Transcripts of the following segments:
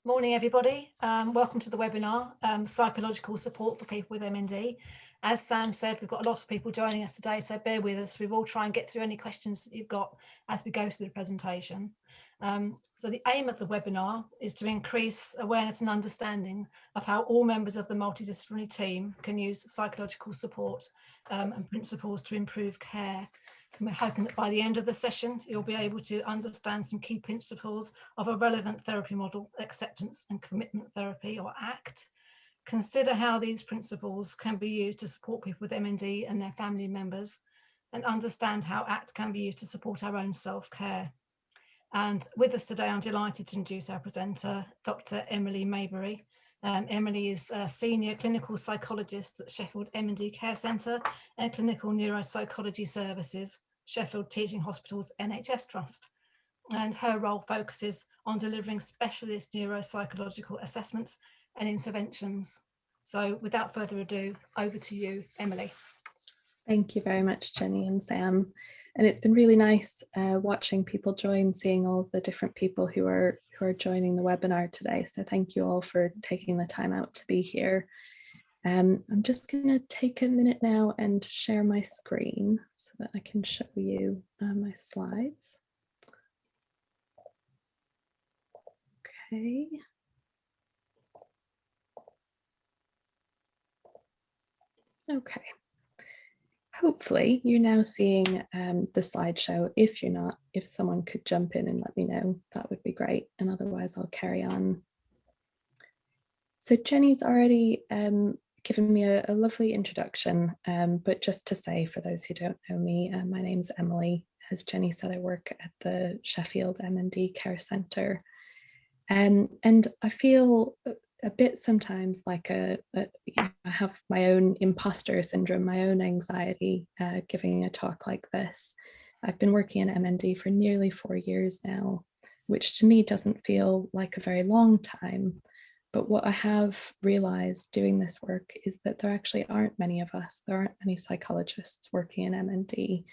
Morning, everybody. Welcome to the webinar, Psychological Support for People with MND. As Sam said, we've got a lot of people joining us today, so bear with us. We will try and get through any questions that you've got as we go through the presentation. So the aim of the webinar is to increase awareness and understanding of how all members of the multidisciplinary team can use psychological support and principles to improve care. And we're hoping that by the end of the session, you'll be able to understand some key principles of a relevant therapy model, acceptance and commitment therapy, or ACT. Consider how these principles can be used to support people with MND and their family members, and understand how ACT can be used to support our own self-care. And with us today, I'm delighted to introduce our presenter, Dr. Emily Maybury. Emily is a senior clinical psychologist at Sheffield MND Care Centre and Clinical Neuropsychology Services, Sheffield Teaching Hospitals NHS Trust. And her role focuses on delivering specialist neuropsychological assessments and interventions. So without further ado, over to you, Emily. Thank you very much, Jenny and Sam. And it's been really nice watching people join, seeing all the different people who are joining the webinar today. So thank you all for taking the time out to be here. I'm just going to take a minute now and share my screen so that I can show you my slides. Okay. Okay. Hopefully you're now seeing the slideshow. If you're not, if someone could jump in and let me know, that would be great. And otherwise I'll carry on. So Jenny's already given me a lovely introduction, but just to say, for those who don't know me, my name's Emily. As Jenny said, I work at the Sheffield MND Care Centre. And I feel a bit sometimes like I have my own imposter syndrome, my own anxiety giving a talk like this. I've been working in MND for nearly 4 years now, which to me doesn't feel like a very long time. But what I have realized doing this work is that there actually aren't many of us. There aren't many psychologists working in MND.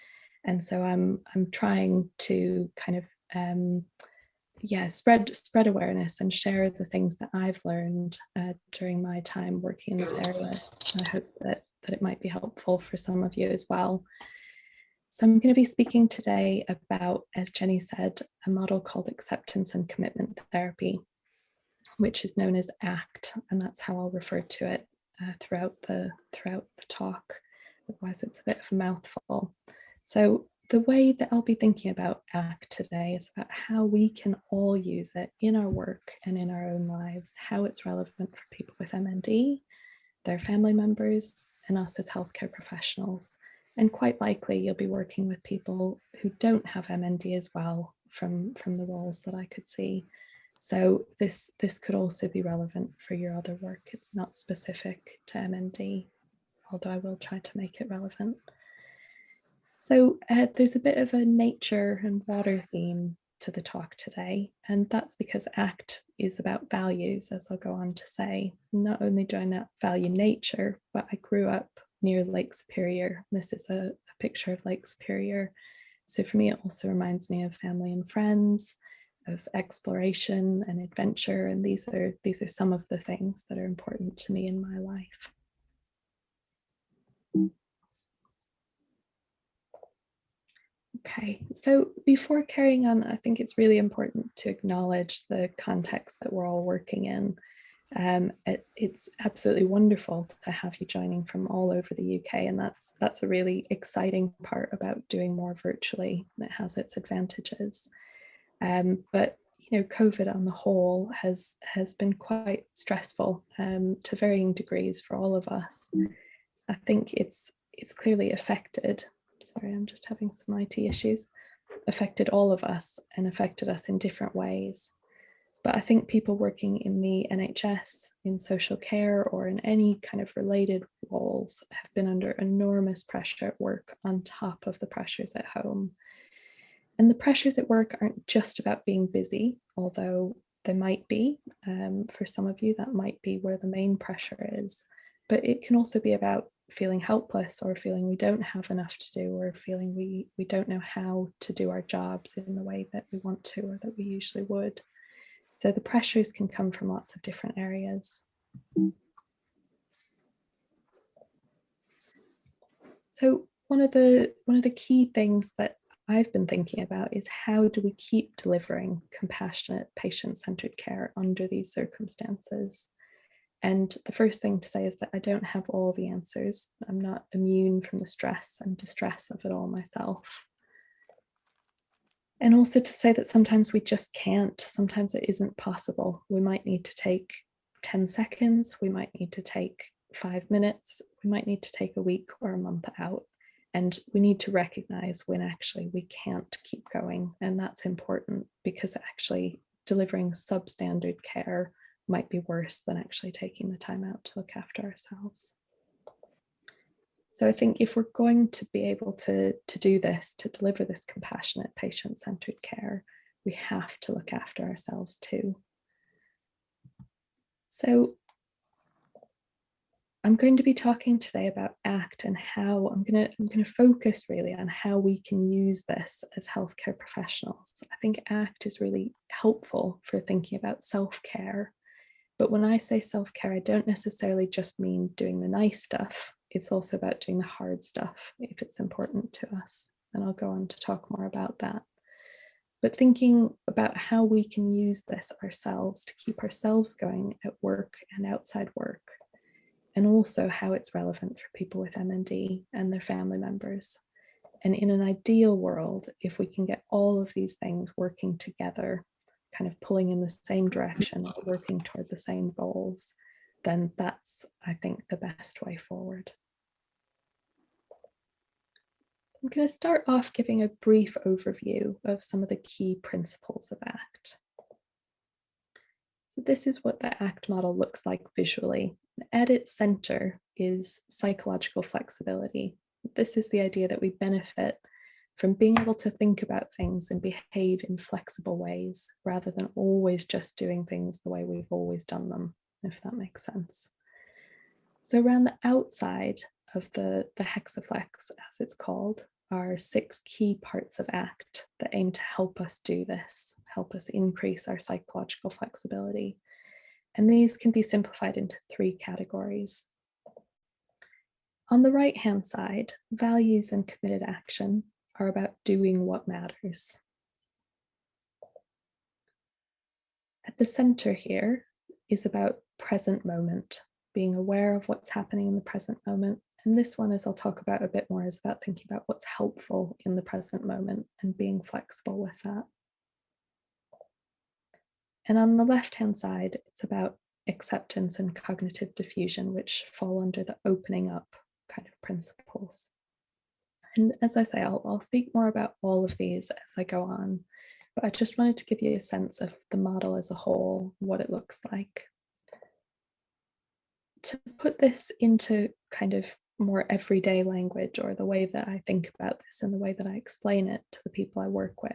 And so I'm trying to kind of spread awareness and share the things that I've learned during my time working in this area. And I hope that it might be helpful for some of you as well. So I'm going to be speaking today about, as Jenny said, a model called acceptance and commitment therapy, which is known as ACT, and that's how I'll refer to it throughout the talk. Otherwise, it's a bit of a mouthful. So the way that I'll be thinking about ACT today is about how we can all use it in our work and in our own lives, how it's relevant for people with MND, their family members, and us as healthcare professionals. And quite likely you'll be working with people who don't have MND as well from the roles that I could see. So this could also be relevant for your other work. It's not specific to MND, although I will try to make it relevant. So there's a bit of a nature and water theme to the talk today, and that's because ACT is about values, as I'll go on to say. Not only do I not value nature, but I grew up near Lake Superior. This is a picture of Lake Superior. So for me, it also reminds me of family and friends, of exploration and adventure, and these are some of the things that are important to me in my life. Okay, so before carrying on, I think it's really important to acknowledge the context that we're all working in. It's absolutely wonderful to have you joining from all over the UK, and that's a really exciting part about doing more virtually. That has its advantages. But you know, COVID on the whole has been quite stressful to varying degrees for all of us. I think it's clearly affected. Sorry, I'm just having some IT issues. Affected all of us and affected us in different ways. But I think people working in the NHS, in social care, or in any kind of related roles have been under enormous pressure at work on top of the pressures at home. And the pressures at work aren't just about being busy, although they might be. For some of you, that might be where the main pressure is. But it can also be about feeling helpless, or feeling we don't have enough to do, or feeling we don't know how to do our jobs in the way that we want to, or that we usually would. So the pressures can come from lots of different areas. So one of the key things that I've been thinking about is how do we keep delivering compassionate, patient-centered care under these circumstances? And the first thing to say is that I don't have all the answers. I'm not immune from the stress and distress of it all myself. And also to say that sometimes we just can't, sometimes it isn't possible. We might need to take 10 seconds, we might need to take 5 minutes, we might need to take a week or a month out. And we need to recognize when actually we can't keep going. And that's important because actually delivering substandard care might be worse than actually taking the time out to look after ourselves. So I think if we're going to be able to do this, to deliver this compassionate, patient-centered care, we have to look after ourselves too. So I'm going to be talking today about ACT and how I'm going to focus really on how we can use this as healthcare professionals. I think ACT is really helpful for thinking about self-care. But when I say self-care, I don't necessarily just mean doing the nice stuff. It's also about doing the hard stuff if it's important to us. And I'll go on to talk more about that. But thinking about how we can use this ourselves to keep ourselves going at work and outside work, and also how it's relevant for people with MND and their family members. And in an ideal world, if we can get all of these things working together, kind of pulling in the same direction, working toward the same goals, then that's, I think, the best way forward. I'm going to start off giving a brief overview of some of the key principles of ACT. So this is what the ACT model looks like visually. At its center is psychological flexibility. This is the idea that we benefit from being able to think about things and behave in flexible ways rather than always just doing things the way we've always done them, if that makes sense. So around the outside of the hexaflex, as it's called, are 6 key parts of ACT that aim to help us do this, help us increase our psychological flexibility. And these can be simplified into 3 categories. On the right-hand side, values and committed action are about doing what matters. At the center here is about present moment, being aware of what's happening in the present moment. And this one, as I'll talk about a bit more, is about thinking about what's helpful in the present moment and being flexible with that. And on the left-hand side, it's about acceptance and cognitive diffusion, which fall under the opening up kind of principles. And as I say, I'll speak more about all of these as I go on, but I just wanted to give you a sense of the model as a whole, what it looks like. To put this into kind of more everyday language, or the way that I think about this and the way that I explain it to the people I work with,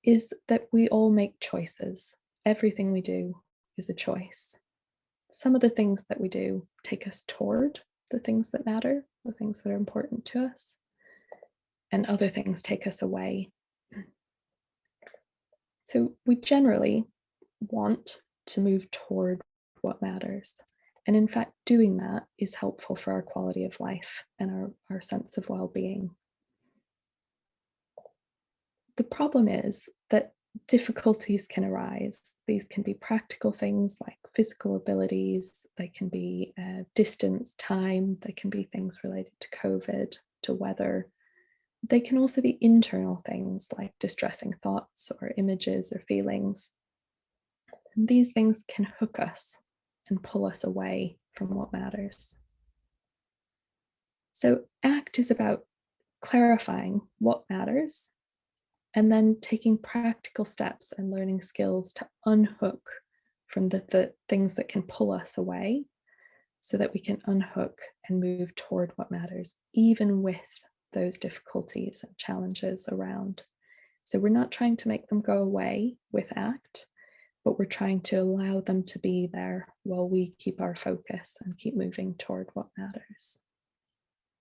is that we all make choices. Everything we do is a choice. Some of the things that we do take us toward the things that matter, the things that are important to us, and other things take us away. So we generally want to move toward what matters. And in fact, doing that is helpful for our quality of life and our sense of well-being. The problem is that difficulties can arise. These can be practical things like physical abilities, they can be distance, time, they can be things related to COVID, to weather. They can also be internal things like distressing thoughts or images or feelings. And these things can hook us and pull us away from what matters. So ACT is about clarifying what matters and then taking practical steps and learning skills to unhook from the things that can pull us away so that we can unhook and move toward what matters, even with those difficulties and challenges around. So we're not trying to make them go away with ACT, but we're trying to allow them to be there while we keep our focus and keep moving toward what matters.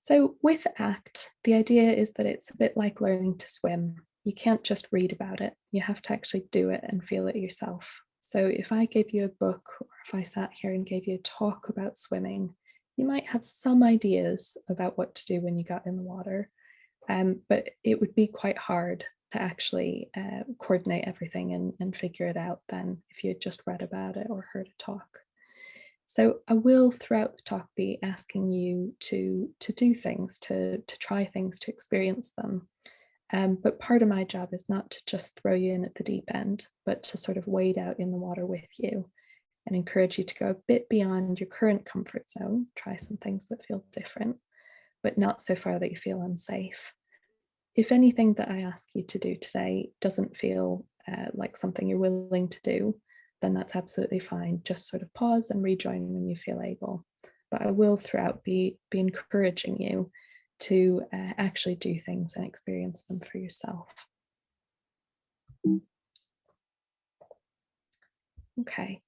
So with ACT, the idea is that it's a bit like learning to swim. You can't just read about it. You have to actually do it and feel it yourself. So if I gave you a book, or if I sat here and gave you a talk about swimming, you might have some ideas about what to do when you got in the water, but it would be quite hard to actually coordinate everything and figure it out then if you had just read about it or heard a talk. So I will throughout the talk be asking you to do things, to try things, to experience them. But part of my job is not to just throw you in at the deep end, but to sort of wade out in the water with you and encourage you to go a bit beyond your current comfort zone, try some things that feel different, but not so far that you feel unsafe. If anything that I ask you to do today doesn't feel like something you're willing to do, then that's absolutely fine. Just sort of pause and rejoin when you feel able. But I will throughout be encouraging you to actually do things and experience them for yourself. Okay,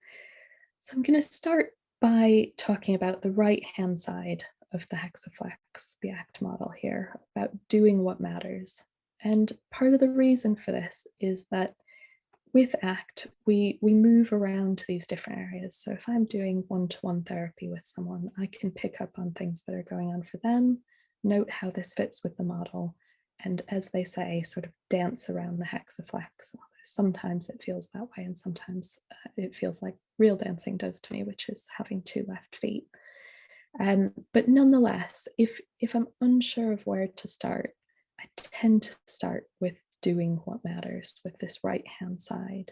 so I'm going to start by talking about the right hand side of the hexaflex, the ACT model here, about doing what matters. And part of the reason for this is that with ACT, we move around to these different areas. So if I'm doing one-to-one therapy with someone, I can pick up on things that are going on for them, note how this fits with the model, and as they say, sort of dance around the hexaflex. Sometimes it feels that way, and sometimes it feels like real dancing does to me, which is having two left feet. But nonetheless, if I'm unsure of where to start, I tend to start with doing what matters with this right hand side.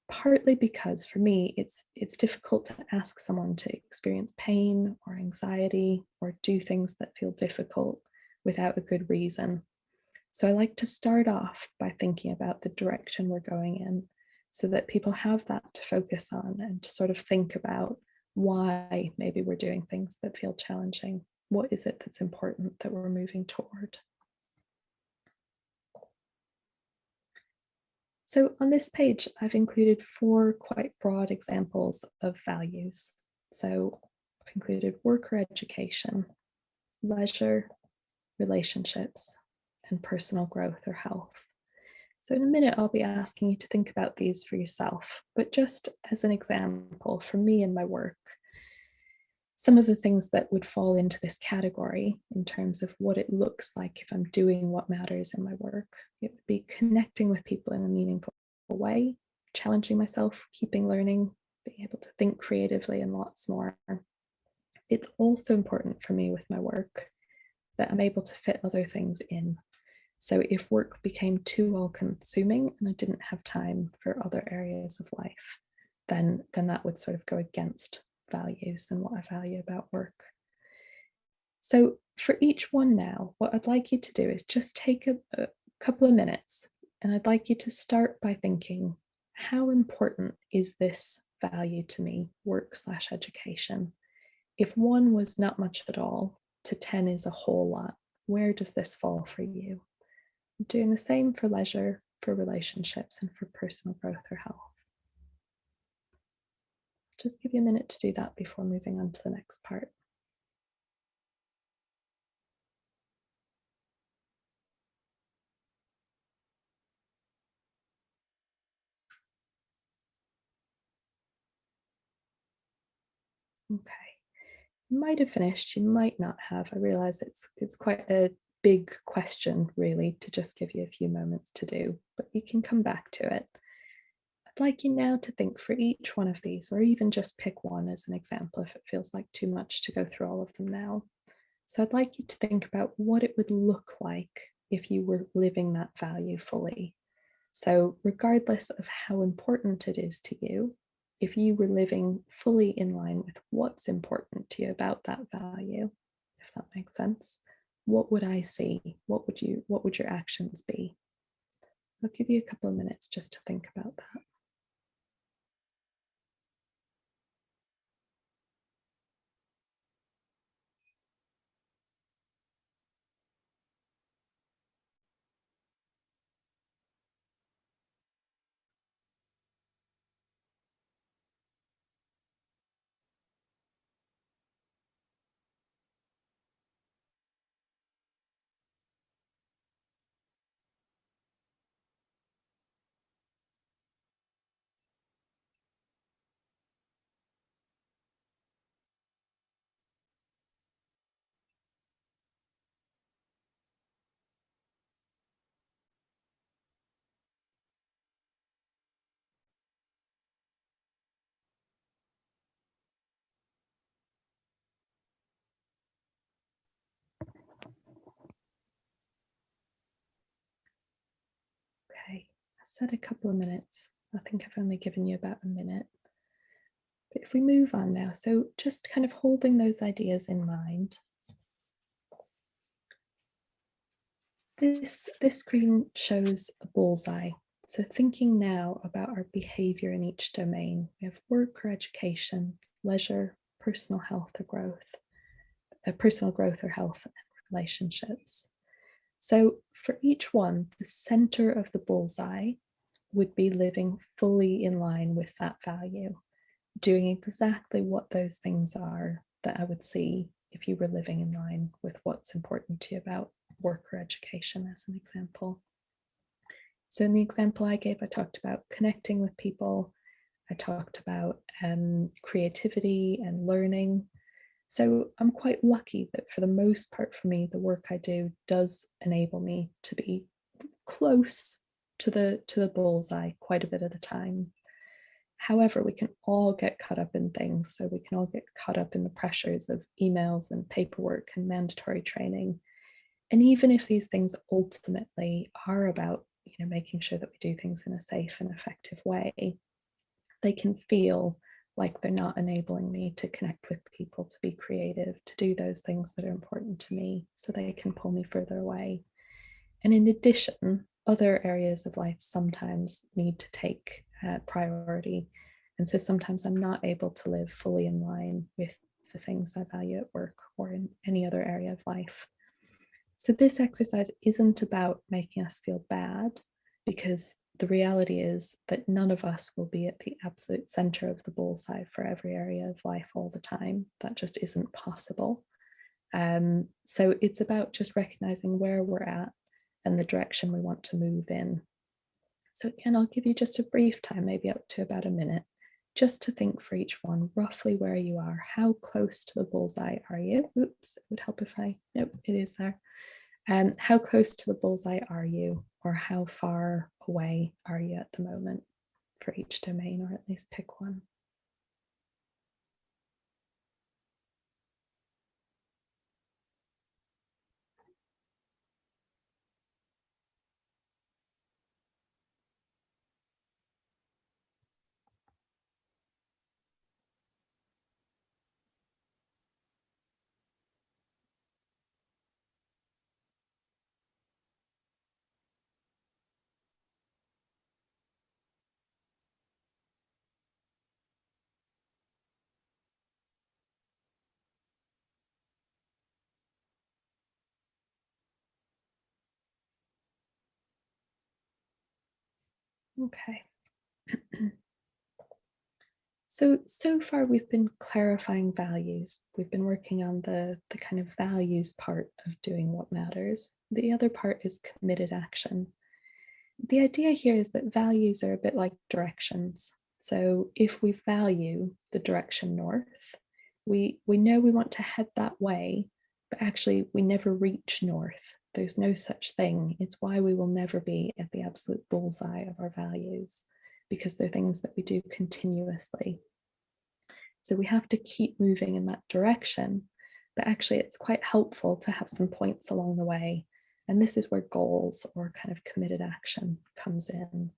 Partly because for me, it's difficult to ask someone to experience pain or anxiety or do things that feel difficult without a good reason. So I like to start off by thinking about the direction we're going in so that people have that to focus on and to sort of think about why maybe we're doing things that feel challenging. What is it that's important that we're moving toward? So on this page, I've included 4 quite broad examples of values. So I've included work or education, leisure, relationships, and personal growth or health. So in a minute, I'll be asking you to think about these for yourself, but just as an example, for me and my work, some of the things that would fall into this category in terms of what it looks like if I'm doing what matters in my work, it would be connecting with people in a meaningful way, challenging myself, keeping learning, being able to think creatively, and lots more. It's also important for me with my work that I'm able to fit other things in. So if work became too all consuming and I didn't have time for other areas of life, then that would sort of go against values and what I value about work. So for each one now, what I'd like you to do is just take a couple of minutes and I'd like you to start by thinking, how important is this value to me, work/education? If 1 was not much at all to 10 is a whole lot, where does this fall for you? I'm doing the same for leisure, for relationships, and for personal growth or health. Just give you a minute to do that before moving on to the next part. Okay. You might have finished, you might not have. I realize it's quite a big question, really, to just give you a few moments to do, but you can come back to it. I'd like you now to think for each one of these, or even just pick one as an example if it feels like too much to go through all of them now. So I'd like you to think about what it would look like if you were living that value fully. So, regardless of how important it is to you, if you were living fully in line with what's important to you about that value, if that makes sense, what would I see? What would your actions be? I'll give you a couple of minutes just to think about that. said a couple of minutes. I think I've only given you about a minute. But if we move on now, so just kind of holding those ideas in mind. This screen shows a bullseye. So thinking now about our behavior in each domain, we have work or education, leisure, personal health or growth, personal growth or health, and relationships. So for each one, the center of the bullseye would be living fully in line with that value, doing exactly what those things are that I would see if you were living in line with what's important to you about work or education, as an example. So in the example I gave, I talked about connecting with people. I talked about creativity and learning. So I'm quite lucky that for the most part for me, the work I do does enable me to be close to the bullseye quite a bit of the time. However, we can all get caught up in things. So we can all get caught up in the pressures of emails and paperwork and mandatory training. And even if these things ultimately are about, making sure that we do things in a safe and effective way, they can feel like they're not enabling me to connect with people, to be creative, to do those things that are important to me, so they can pull me further away. And in addition, other areas of life sometimes need to take priority. And so sometimes I'm not able to live fully in line with the things I value at work or in any other area of life. So this exercise isn't about making us feel bad, because the reality is that none of us will be at the absolute center of the bullseye for every area of life all the time. That just isn't possible. So it's about just recognizing where we're at and the direction we want to move in. So again, I'll give you just a brief time, maybe up to about a minute, just to think for each one, roughly where you are. How close to the bullseye are you? Oops, it would help if nope, it is there. How close to the bullseye are you, or how far away are you at the moment for each domain, or at least pick one. Okay. So far we've been clarifying values. We've been working on the kind of values part of doing what matters. The other part is committed action. The idea here is that values are a bit like directions. So if we value the direction north, we know we want to head that way, but actually we never reach north. There's no such thing. It's why we will never be at the absolute bullseye of our values, because they're things that we do continuously. So we have to keep moving in that direction, but actually it's quite helpful to have some points along the way. And this is where goals or kind of committed action comes in.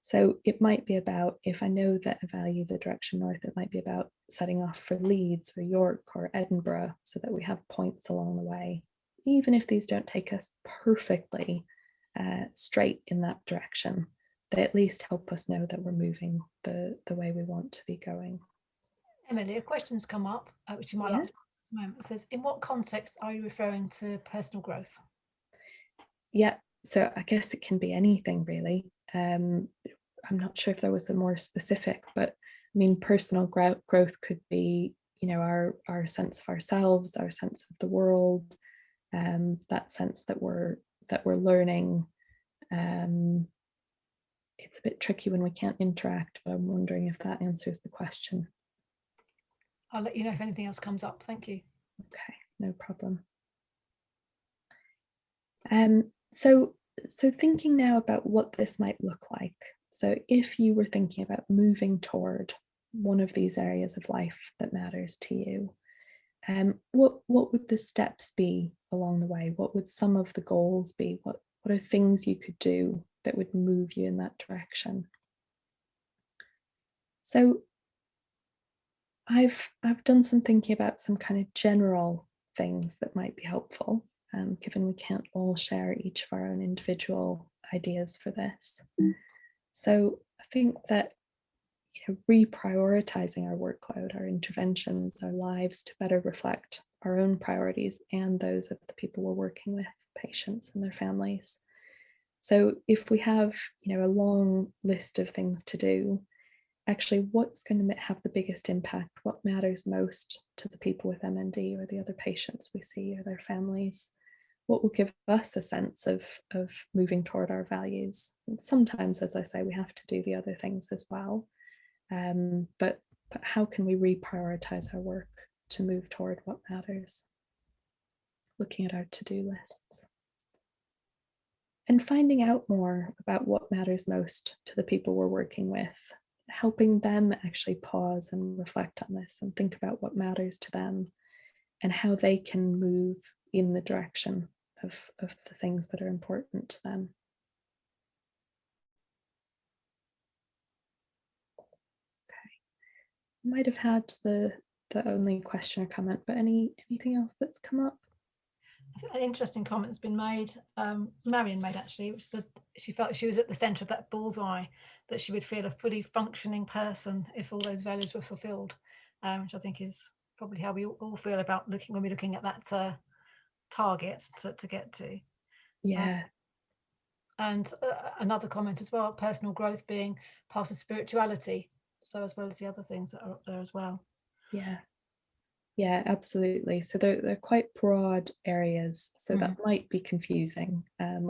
So it might be about, if I know that I value the direction north, it might be about setting off for Leeds or York or Edinburgh, so that we have points along the way. Even if these don't take us perfectly straight in that direction, they at least help us know that we're moving the way we want to be going. Emily, a question's come up, which you might like to at the moment. It says, in what context are you referring to personal growth? Yeah, so I guess it can be anything really. I'm not sure if there was a more specific, but I mean, personal growth could be, our sense of ourselves, our sense of the world, that sense that we're learning. It's a bit tricky when we can't interact, but I'm wondering if that answers the question. I'll let you know if anything else comes up. Thank you. Okay, no problem. So thinking now about what this might look like. So if you were thinking about moving toward one of these areas of life that matters to you, what would the steps be along the way? What would some of the goals be? What are things you could do that would move you in that direction. So I've done some thinking about some kind of general things that might be helpful, given we can't all share each of our own individual ideas for this. So I think that reprioritizing our workload, our interventions, our lives to better reflect our own priorities and those of the people we're working with, patients and their families. So if we have, a long list of things to do, actually what's going to have the biggest impact, what matters most to the people with MND or the other patients we see or their families, what will give us a sense of moving toward our values. And sometimes, as I say, we have to do the other things as well. But how can we reprioritize our work to move toward what matters? Looking at our to-do lists. And finding out more about what matters most to the people we're working with, helping them actually pause and reflect on this and think about what matters to them and how they can move in the direction of the things that are important to them. Okay, might have had the only question or comment, but anything else that's come up? An interesting comment's been made, Marion made actually, which is that she felt she was at the centre of that bullseye, that she would feel a fully functioning person if all those values were fulfilled, which I think is probably how we all feel about when we're looking at that target to get to. Yeah. And another comment as well, personal growth being part of spirituality, so as well as the other things that are up there as well. Yeah. Yeah, absolutely. So they're quite broad areas, so that might be confusing,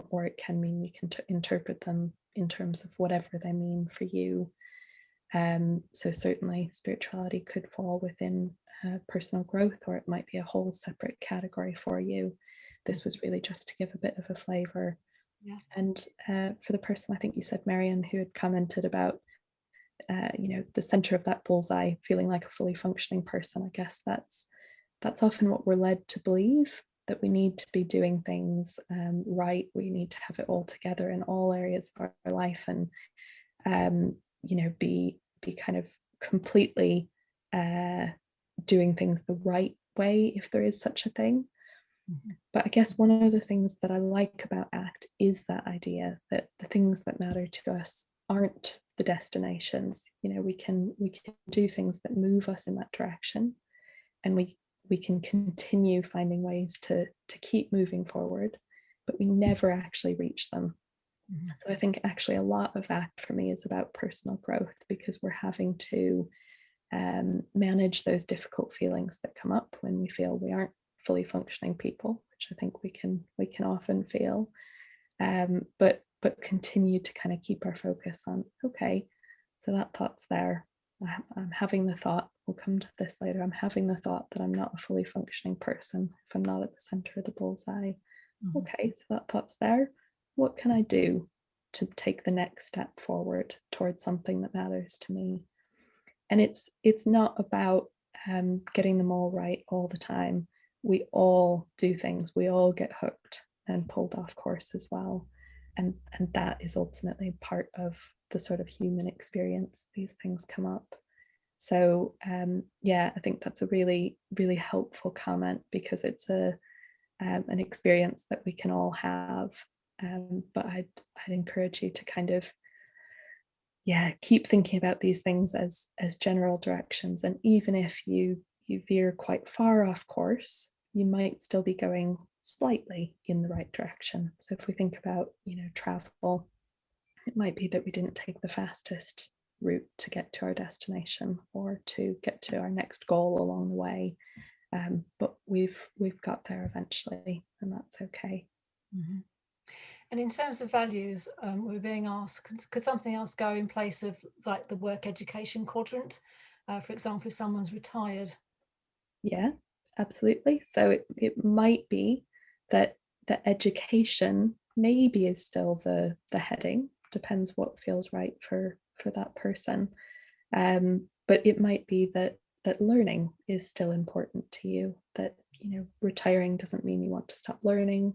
or it can mean you can interpret them in terms of whatever they mean for you. So certainly spirituality could fall within personal growth, or it might be a whole separate category for you. This was really just to give a bit of a flavor. Yeah. And for the person, I think you said, Marion, who had commented about the center of that bullseye, feeling like a fully functioning person, I guess that's often what we're led to believe, that we need to be doing things right. We need to have it all together in all areas of our life, and be kind of completely doing things the right way, if there is such a thing. But I guess one of the things that I like about ACT is that idea that the things that matter to us aren't the destinations. We can do things that move us in that direction, and we can continue finding ways to keep moving forward, but we never actually reach them. So I think actually a lot of ACT for me is about personal growth, because we're having to manage those difficult feelings that come up when we feel we aren't fully functioning people, which I think we can often feel, but continue to kind of keep our focus on, okay, so that thought's there. I'm having the thought, we'll come to this later, I'm having the thought that I'm not a fully functioning person if I'm not at the center of the bullseye. Okay, so that thought's there. What can I do to take the next step forward towards something that matters to me? And it's not about getting them all right all the time. We all do things, we all get hooked and pulled off course as well. And that is ultimately part of the sort of human experience. These things come up. So yeah, I think that's a really, really helpful comment, because it's an experience that we can all have. But I'd encourage you to kind of keep thinking about these things as general directions. And even if you veer quite far off course, you might still be going slightly in the right direction. So if we think about travel, it might be that we didn't take the fastest route to get to our destination or to get to our next goal along the way, but we've got there eventually, and that's okay. And in terms of values, we're being asked, could something else go in place of like the work education quadrant? For example, if someone's retired. Yeah, absolutely. So it might be that the education maybe is still the heading, depends what feels right for that person. But it might be that learning is still important to you, that retiring doesn't mean you want to stop learning,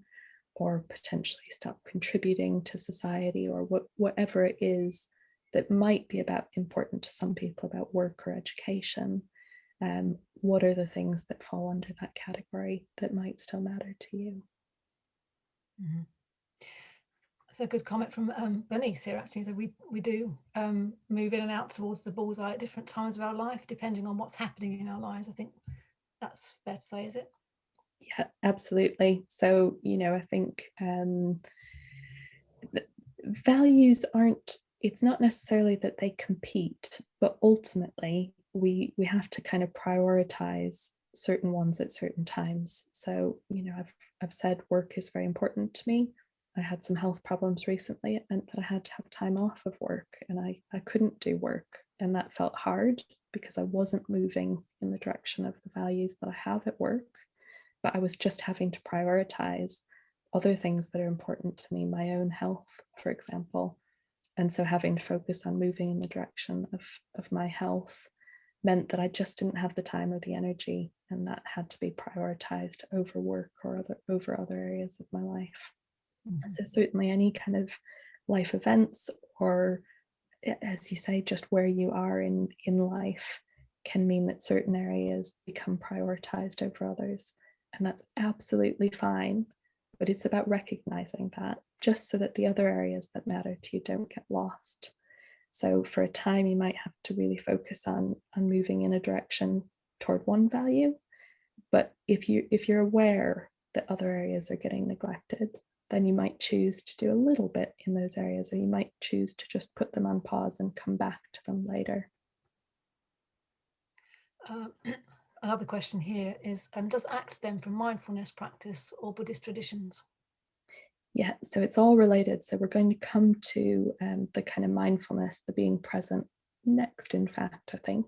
or potentially stop contributing to society, or whatever it is that might be important to some people about work or education. What are the things that fall under that category that might still matter to you? Mm-hmm. That's a good comment from Bernice here, actually. So we do move in and out towards the bullseye at different times of our life, depending on what's happening in our lives. I think that's fair to say, is it? Yeah, absolutely. So, I think values aren't, it's not necessarily that they compete, but ultimately we have to kind of prioritize certain ones at certain times. So, I've said work is very important to me. I had some health problems recently. It meant that I had to have time off of work, and I couldn't do work. And that felt hard because I wasn't moving in the direction of the values that I have at work, but I was just having to prioritize other things that are important to me, my own health, for example. And so having to focus on moving in the direction of my health meant that I just didn't have the time or the energy, and that had to be prioritized over work or over other areas of my life. Mm-hmm. So certainly any kind of life events, or as you say, just where you are in life, can mean that certain areas become prioritized over others. And that's absolutely fine. But it's about recognizing that, just so that the other areas that matter to you don't get lost. So for a time, you might have to really focus on moving in a direction toward one value. But if you're aware that other areas are getting neglected, then you might choose to do a little bit in those areas, or you might choose to just put them on pause and come back to them later. Another question here is, does ACT stem from mindfulness practice or Buddhist traditions? Yeah, so it's all related. So we're going to come to the kind of mindfulness, the being present next, in fact, I think.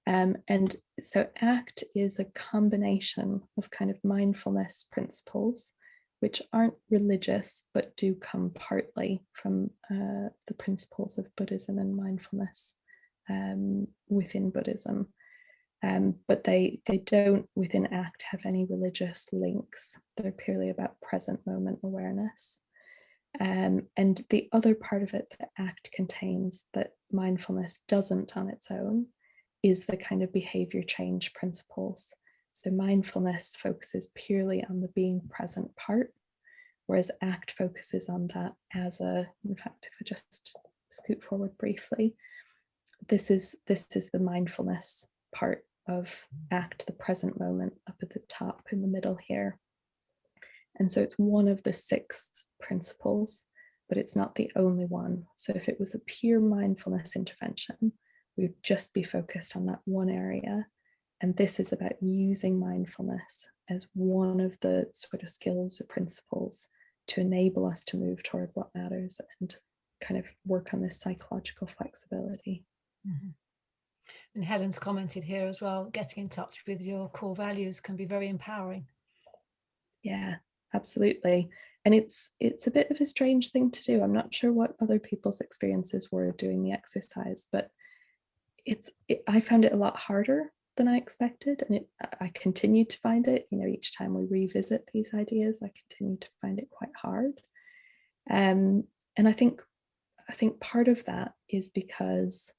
And so ACT is a combination of kind of mindfulness principles, which aren't religious, but do come partly from the principles of Buddhism and mindfulness within Buddhism. But they don't, within ACT, have any religious links. They're purely about present moment awareness. And the other part of it that ACT contains that mindfulness doesn't on its own is the kind of behavior change principles. So mindfulness focuses purely on the being present part, whereas ACT focuses on that as in fact, if I just scoot forward briefly, this is the mindfulness part of ACT, the present moment up at the top in the middle here. And so it's one of the 6 principles, but it's not the only one. So if it was a pure mindfulness intervention, we'd just be focused on that one area. And this is about using mindfulness as one of the sort of skills or principles to enable us to move toward what matters and kind of work on this psychological flexibility. Mm-hmm. And Helen's commented here as well, getting in touch with your core values can be very empowering. Yeah, absolutely. And it's a bit of a strange thing to do. I'm not sure what other people's experiences were doing the exercise, but I found it a lot harder than I expected, and I continue to find it. Each time we revisit these ideas, I continue to find it quite hard. And I think part of that is because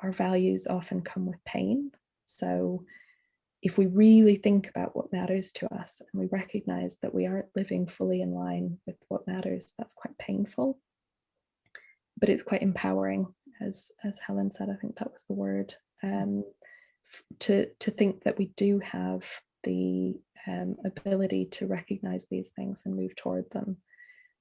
our values often come with pain. So if we really think about what matters to us and we recognize that we aren't living fully in line with what matters, that's quite painful, but it's quite empowering, as Helen said. I think that was the word. To think that we do have the ability to recognize these things and move toward them.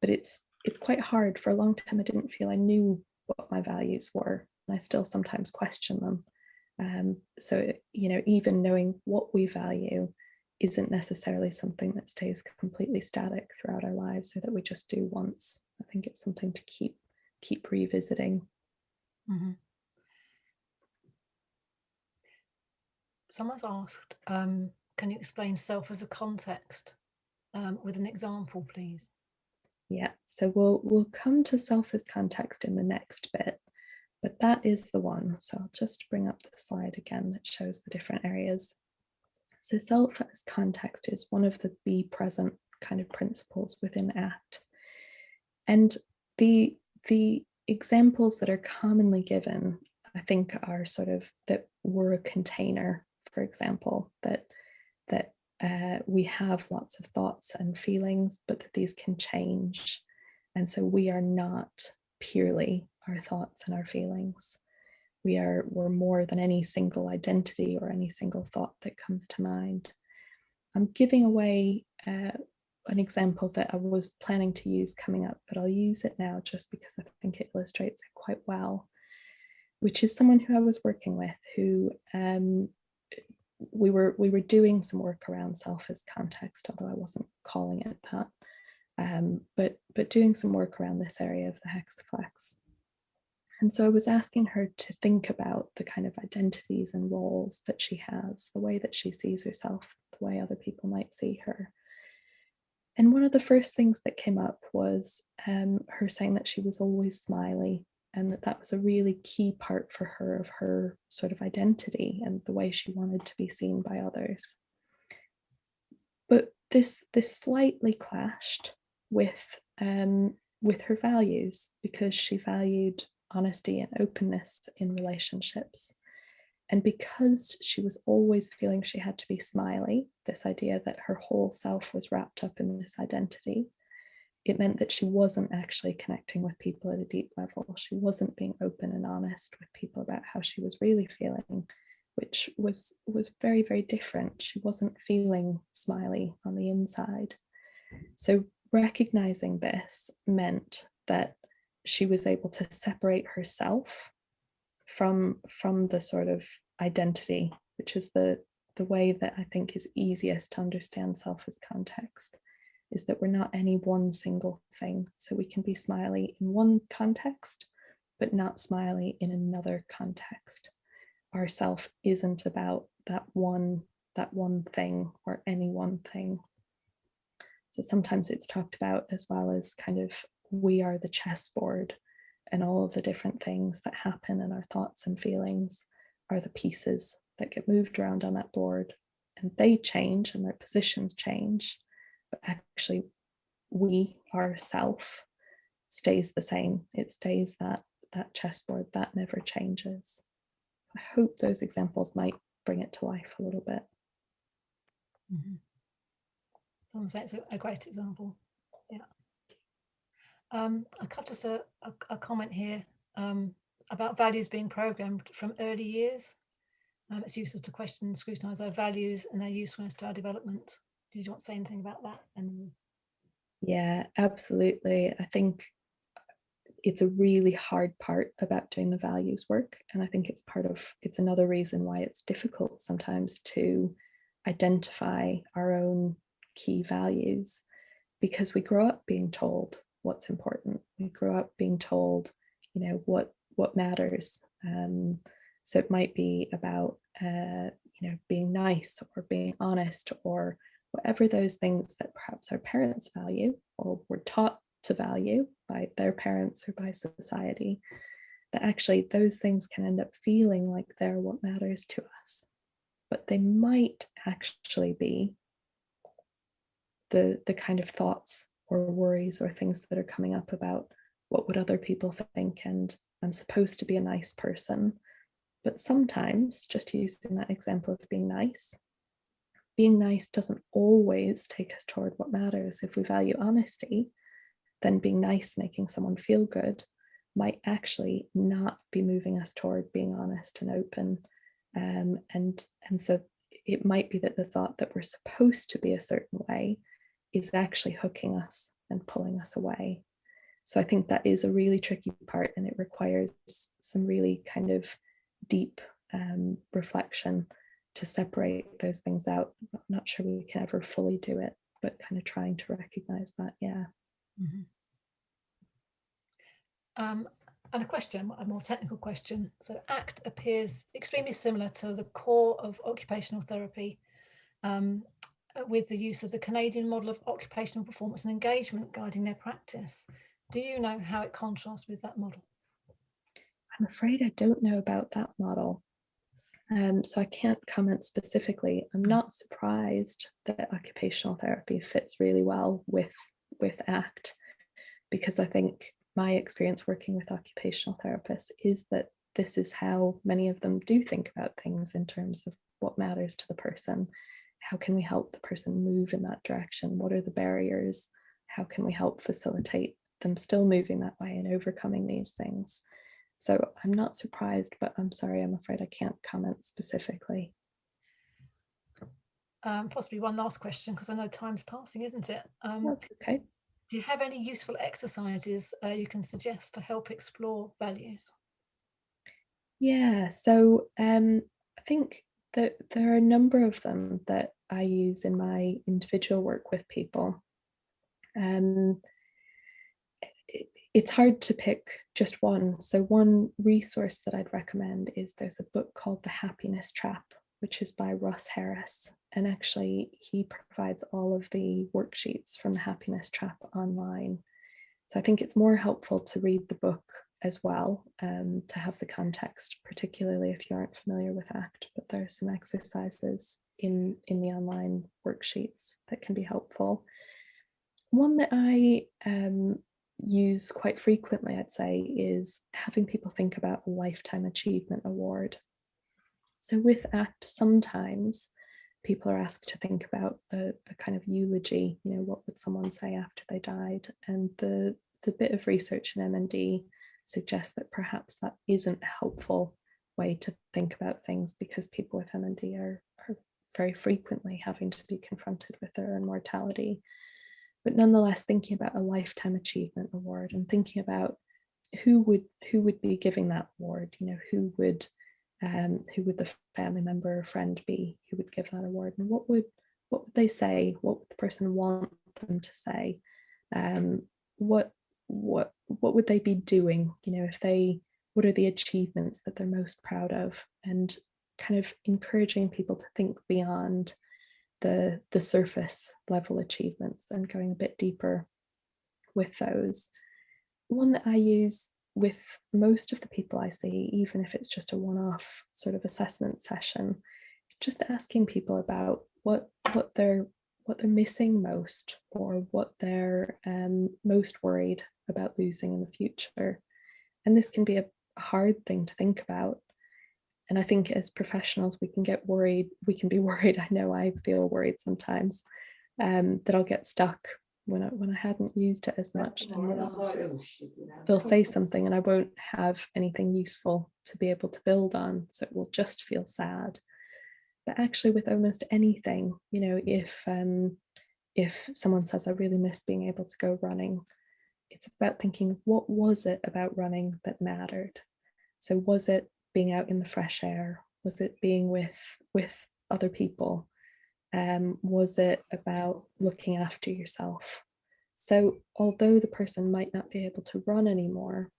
But it's quite hard. For a long time, I didn't feel I knew what my values were, and I still sometimes question them. So, even knowing what we value isn't necessarily something that stays completely static throughout our lives, or that we just do once. I think it's something to keep revisiting. Mm-hmm. Someone's asked, can you explain self as a context with an example, please? Yeah, so we'll come to self as context in the next bit, but that is the one. So I'll just bring up the slide again that shows the different areas. So self as context is one of the be present kind of principles within ACT. And the examples that are commonly given, I think, are sort of that we're a container, for example, that we have lots of thoughts and feelings, but that these can change. And so we are not purely our thoughts and our feelings. We're more than any single identity or any single thought that comes to mind. I'm giving away an example that I was planning to use coming up, but I'll use it now just because I think it illustrates it quite well, which is someone who I was working with who we were doing some work around self as context, although I wasn't calling it that, but doing some work around this area of the hexaflex. And so I was asking her to think about the kind of identities and roles that she has, the way that she sees herself, the way other people might see her. And one of the first things that came up was her saying that she was always smiley, and that was a really key part for her of her sort of identity and the way she wanted to be seen by others. But this slightly clashed with her values, because she valued honesty and openness in relationships. And because she was always feeling she had to be smiley, this idea that her whole self was wrapped up in this identity, it meant that she wasn't actually connecting with people at a deep level. She wasn't being open and honest with people about how she was really feeling, which was very, very different. She wasn't feeling smiley on the inside. So recognizing this meant that she was able to separate herself from the sort of identity, which is the way that I think is easiest to understand self as context, is that we're not any one single thing. So we can be smiley in one context, but not smiley in another context. Our self isn't about that one thing or any one thing. So sometimes it's talked about as well as kind of we are the chessboard, and all of the different things that happen in our thoughts and feelings are the pieces that get moved around on that board, and they change and their positions change, but actually we, our self, stays the same. It stays that chessboard that never changes. I hope those examples might bring it to life a little bit. Mm-hmm. Someone say it's a great example. Yeah. I got just a comment here about values being programmed from early years. It's useful to question and scrutinise our values and their usefulness to our development. Did you want to say anything about that? Yeah, absolutely. I think it's a really hard part about doing the values work. And I think it's another reason why it's difficult sometimes to identify our own key values, because we grow up being told what's important. We grow up being told, what matters. So it might be about, being nice or being honest or whatever those things that perhaps our parents value or were taught to value by their parents or by society, that actually those things can end up feeling like they're what matters to us. But they might actually be the kind of thoughts or worries or things that are coming up about what would other people think, and I'm supposed to be a nice person. But sometimes, just using that example of being nice doesn't always take us toward what matters. If we value honesty, then being nice, making someone feel good, might actually not be moving us toward being honest and open. And so it might be that the thought that we're supposed to be a certain way is actually hooking us and pulling us away. So I think that is a really tricky part, and it requires some really kind of deep reflection to separate those things out. I'm not sure we can ever fully do it, but kind of trying to recognize that, yeah. Mm-hmm. And a more technical question. So ACT appears extremely similar to the core of occupational therapy, with the use of the Canadian model of occupational performance and engagement guiding their practice. Do you know how it contrasts with that model? I'm afraid I don't know about that model. So I can't comment specifically. I'm not surprised that occupational therapy fits really well with ACT, because I think my experience working with occupational therapists is that this is how many of them do think about things in terms of what matters to the person. How can we help the person move in that direction? What are the barriers? How can we help facilitate them still moving that way and overcoming these things? So I'm not surprised, but I'm sorry, I'm afraid I can't comment specifically. Possibly one last question, because I know time's passing, isn't it? That's okay. Do you have any useful exercises you can suggest to help explore values? Yeah, so I think that there are a number of them that I use in my individual work with people. Um, it's hard to pick just one. So one resource that I'd recommend is there's a book called The Happiness Trap, which is by Russ Harris. And actually, he provides all of the worksheets from The Happiness Trap online. So I think it's more helpful to read the book as well, to have the context, particularly if you aren't familiar with ACT. But there are some exercises in the online worksheets that can be helpful. One that I use quite frequently, I'd say, is having people think about a lifetime achievement award. So with ACT, sometimes people are asked to think about a kind of eulogy, what would someone say after they died? And the bit of research in MND suggests that perhaps that isn't a helpful way to think about things, because people with MND are very frequently having to be confronted with their own mortality. But nonetheless, thinking about a lifetime achievement award and thinking about who would be giving that award, who would the family member or friend be who would give that award, and what would they say? What would the person want them to say? What would they be doing? If they, what are the achievements that they're most proud of? And kind of encouraging people to think beyond the surface level achievements and going a bit deeper with those. One that I use with most of the people I see, even if it's just a one-off sort of assessment session, is just asking people about what they're missing most, or what they're most worried about losing in the future. And this can be a hard thing to think about. And I think as professionals, we can get worried. We can be worried. I know I feel worried sometimes, that I'll get stuck when I hadn't used it as much. And they'll say something and I won't have anything useful to be able to build on. So it will just feel sad. But actually, with almost anything, if someone says, I really miss being able to go running, it's about thinking, what was it about running that mattered? So was it being out in the fresh air? Was it being with other people? Was it about looking after yourself? So although the person might not be able to run anymore,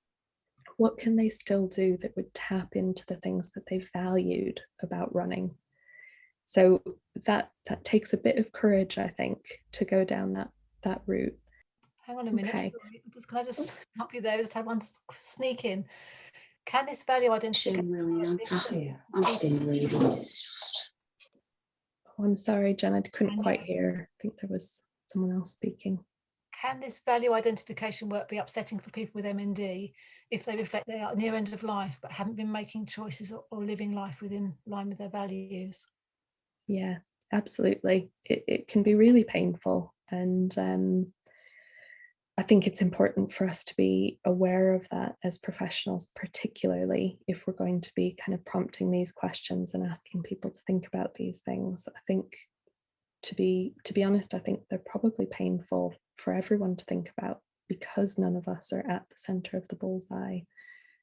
what can they still do that would tap into the things that they valued about running? So that takes a bit of courage, I think, to go down that route. Hang on a minute. Okay. Can I just stop you there? I just had one sneak in. Can this value identification? Oh, I'm sorry, Jen, I couldn't quite hear. I think there was someone else speaking. Can this value identification work be upsetting for people with MND if they reflect they are near end of life but haven't been making choices or living life within line with their values? Yeah, absolutely. It can be really painful. And I think it's important for us to be aware of that as professionals, particularly if we're going to be kind of prompting these questions and asking people to think about these things. I think, to be honest, I think they're probably painful for everyone to think about, because none of us are at the center of the bullseye.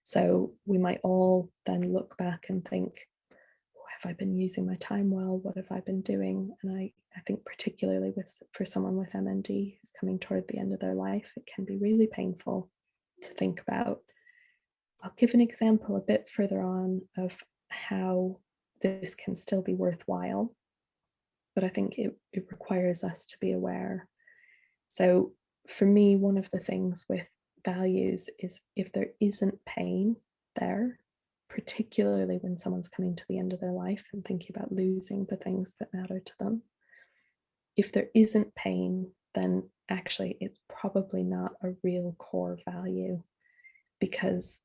So we might all then look back and think, have I been using my time well? What have I been doing? And I think particularly for someone with MND who's coming toward the end of their life, it can be really painful to think about. I'll give an example a bit further on of how this can still be worthwhile, but I think it requires us to be aware. So for me, one of the things with values is, if there isn't pain there, particularly when someone's coming to the end of their life and thinking about losing the things that matter to them. If there isn't pain, then actually it's probably not a real core value, because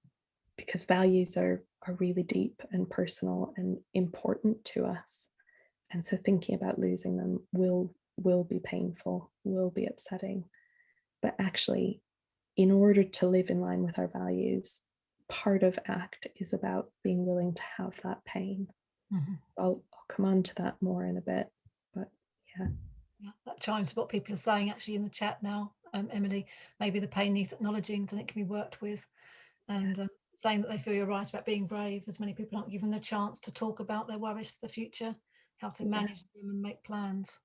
values are really deep and personal and important to us. And so thinking about losing them will be painful, will be upsetting. But actually, in order to live in line with our values, part of ACT is about being willing to have that pain. I'll come on to that more in a bit, but yeah. Yeah, that chimes to what people are saying actually in the chat now, Emily. Maybe the pain needs acknowledging and it can be worked with, and saying that they feel you're right about being brave, as many people aren't given the chance to talk about their worries for the future, how to manage them and make plans.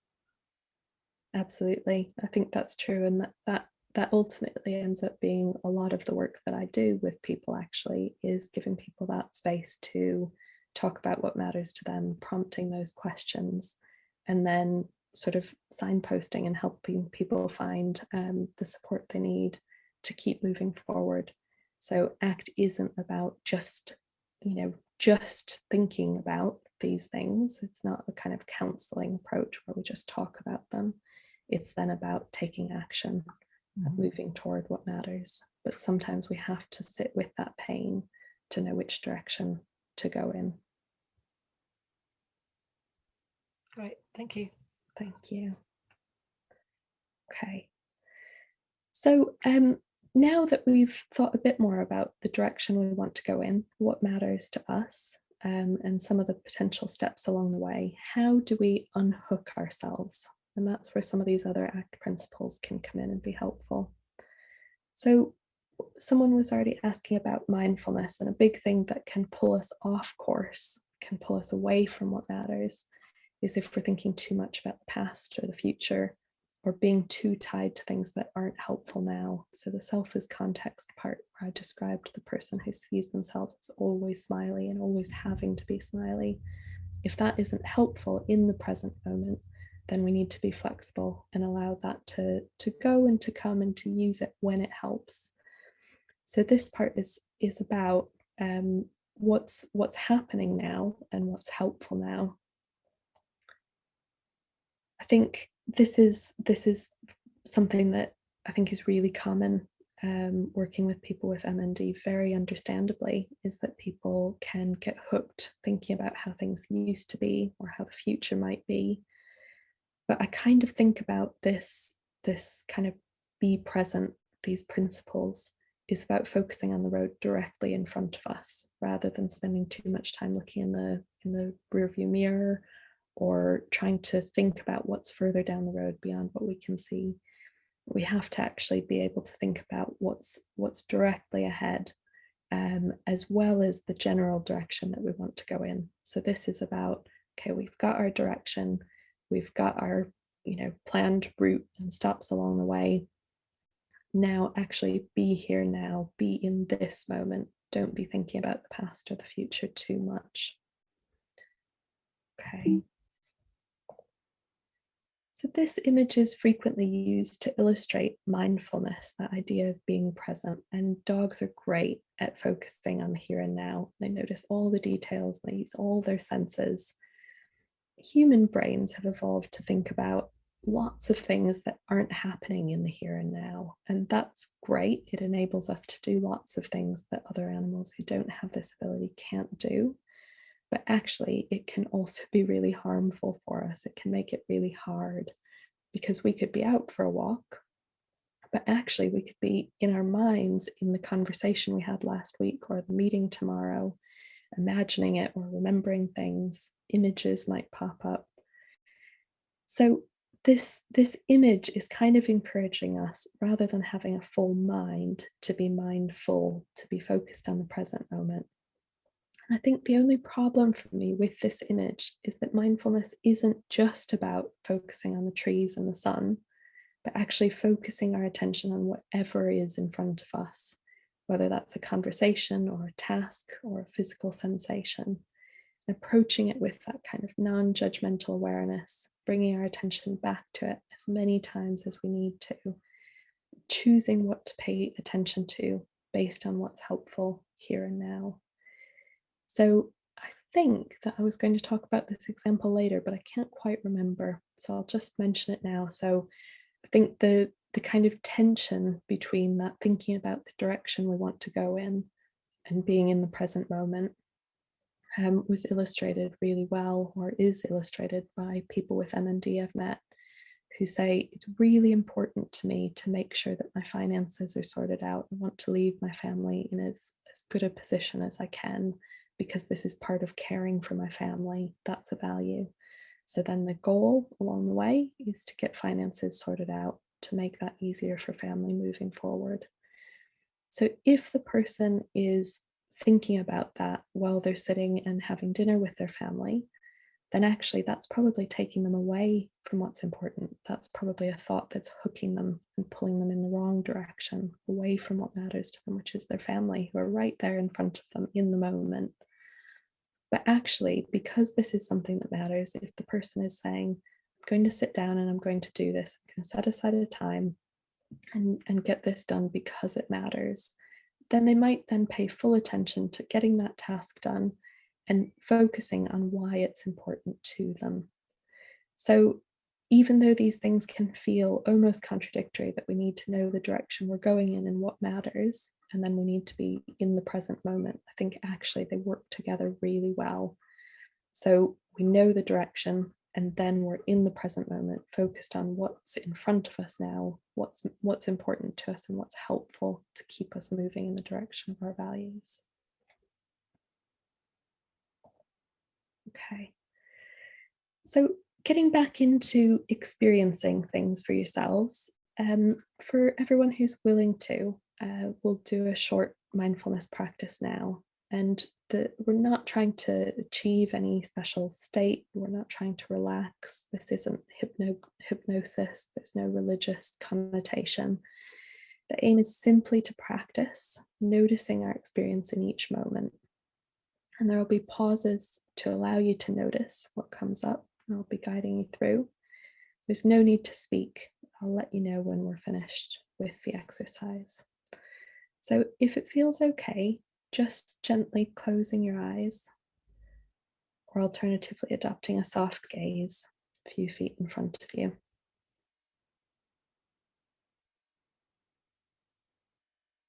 Absolutely. I think that's true. And that ultimately ends up being a lot of the work that I do with people, actually, is giving people that space to talk about what matters to them, prompting those questions, and then sort of signposting and helping people find the support they need to keep moving forward. So ACT isn't about just thinking about these things. It's not a kind of counseling approach where we just talk about them. It's then about taking action, moving toward what matters. But sometimes we have to sit with that pain to know which direction to go in. Great, thank you. Thank you. Okay. So now that we've thought a bit more about the direction we want to go in, what matters to us, and some of the potential steps along the way, how do we unhook ourselves? And that's where some of these other ACT principles can come in and be helpful. So someone was already asking about mindfulness, and a big thing that can pull us off course, can pull us away from what matters, is if we're thinking too much about the past or the future, or being too tied to things that aren't helpful now. So the self is context part, where I described the person who sees themselves as always smiley and always having to be smiley. If that isn't helpful in the present moment, then we need to be flexible and allow that to go and to come and to use it when it helps. So this part is about what's happening now and what's helpful now. I think this is something that I think is really common working with people with MND, very understandably, is that people can get hooked thinking about how things used to be or how the future might be. But I kind of think about this kind of be present, these principles, is about focusing on the road directly in front of us, rather than spending too much time looking in the rearview mirror or trying to think about what's further down the road beyond what we can see. We have to actually be able to think about what's directly ahead, as well as the general direction that we want to go in. So this is about, okay, we've got our direction, we've got our planned route and stops along the way. Now actually be here now, be in this moment. Don't be thinking about the past or the future too much. Okay. So this image is frequently used to illustrate mindfulness, that idea of being present. And dogs are great at focusing on the here and now. They notice all the details, they use all their senses. Human brains have evolved to think about lots of things that aren't happening in the here and now. And that's great. It enables us to do lots of things that other animals who don't have this ability can't do. But actually, it can also be really harmful for us. It can make it really hard, because we could be out for a walk, but actually we could be in our minds in the conversation we had last week or the meeting tomorrow, imagining it or remembering things. Images might pop up. So this image is kind of encouraging us, rather than having a full mind, to be mindful, to be focused on the present moment. And I think the only problem for me with this image is that mindfulness isn't just about focusing on the trees and the sun, but actually focusing our attention on whatever is in front of us, whether that's a conversation or a task or a physical sensation, approaching it with that kind of non-judgmental awareness, bringing our attention back to it as many times as we need to, choosing what to pay attention to based on what's helpful here and now. So I think that I was going to talk about this example later, but I can't quite remember. So I'll just mention it now. So I think the kind of tension between that thinking about the direction we want to go in and being in the present moment was illustrated really well, or is illustrated by people with MND I've met, who say it's really important to me to make sure that my finances are sorted out. I want to leave my family in as good a position as I can because this is part of caring for my family. That's a value. So then the goal along the way is to get finances sorted out to make that easier for family moving forward. So if the person is thinking about that while they're sitting and having dinner with their family, then actually that's probably taking them away from what's important. That's probably a thought that's hooking them and pulling them in the wrong direction, away from what matters to them, which is their family, who are right there in front of them in the moment. But actually, because this is something that matters, if the person is saying, I'm going to sit down and I'm going to do this, I'm going to set aside a time and get this done because it matters, then they might then pay full attention to getting that task done and focusing on why it's important to them. So even though these things can feel almost contradictory, that we need to know the direction we're going in and what matters, and then we need to be in the present moment, I think actually they work together really well. So we know the direction, and then we're in the present moment, focused on what's in front of us now, what's important to us, and what's helpful to keep us moving in the direction of our values. Okay. So getting back into experiencing things for yourselves, for everyone who's willing to, we'll do a short mindfulness practice now. And we're not trying to achieve any special state. We're not trying to relax. This isn't hypnosis. There's no religious connotation. The aim is simply to practice, noticing our experience in each moment. And there will be pauses to allow you to notice what comes up. I'll be guiding you through. There's no need to speak. I'll let you know when we're finished with the exercise. So if it feels okay, just gently closing your eyes, or alternatively adopting a soft gaze a few feet in front of you.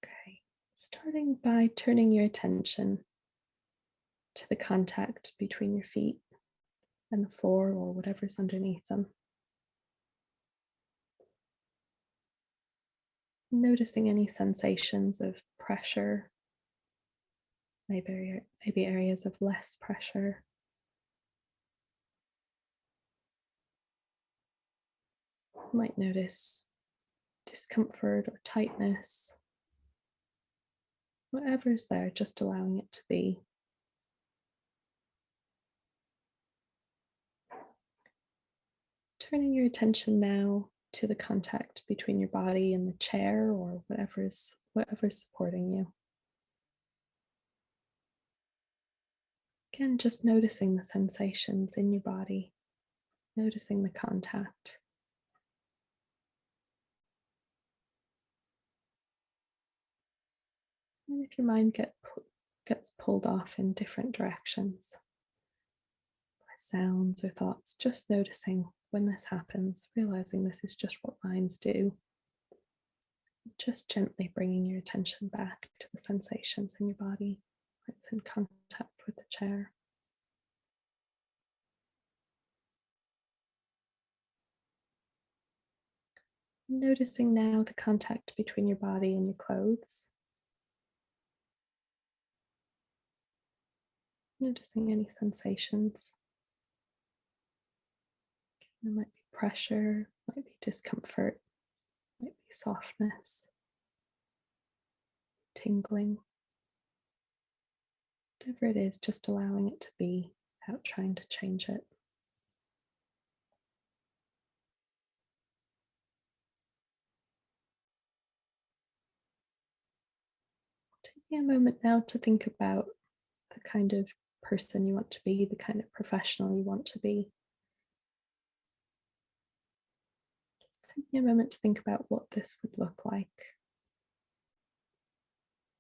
Okay, starting by turning your attention to the contact between your feet and the floor or whatever's underneath them. Noticing any sensations of pressure, maybe areas of less pressure. You might notice discomfort or tightness. Whatever is there, just allowing it to be. Turning your attention now to the contact between your body and the chair or whatever's supporting you. Again, just noticing the sensations in your body, noticing the contact. And if your mind gets pulled off in different directions, by sounds or thoughts, just noticing when this happens, realizing this is just what minds do. Just gently bringing your attention back to the sensations in your body, where it's in contact with the chair. Noticing now the contact between your body and your clothes. Noticing any sensations. There might be pressure, might be discomfort, might be softness, tingling. Whatever it is, just allowing it to be without trying to change it. Taking a moment now to think about the kind of person you want to be, the kind of professional you want to be. Just taking a moment to think about what this would look like.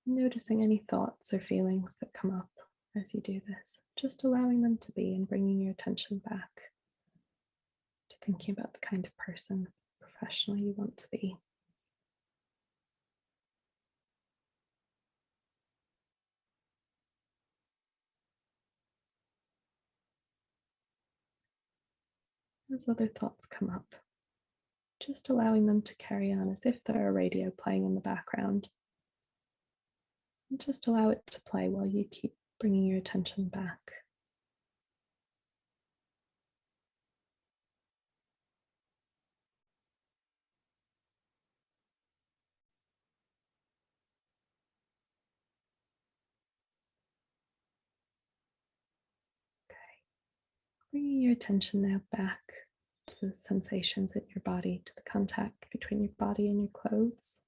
Noticing any thoughts or feelings that come up as you do this, just allowing them to be and bringing your attention back to thinking about the kind of person, professional you want to be. As other thoughts come up, just allowing them to carry on as if they're a radio playing in the background. And just allow it to play while you keep bringing your attention back. Bringing your attention now back to the sensations in your body, to the contact between your body and your clothes,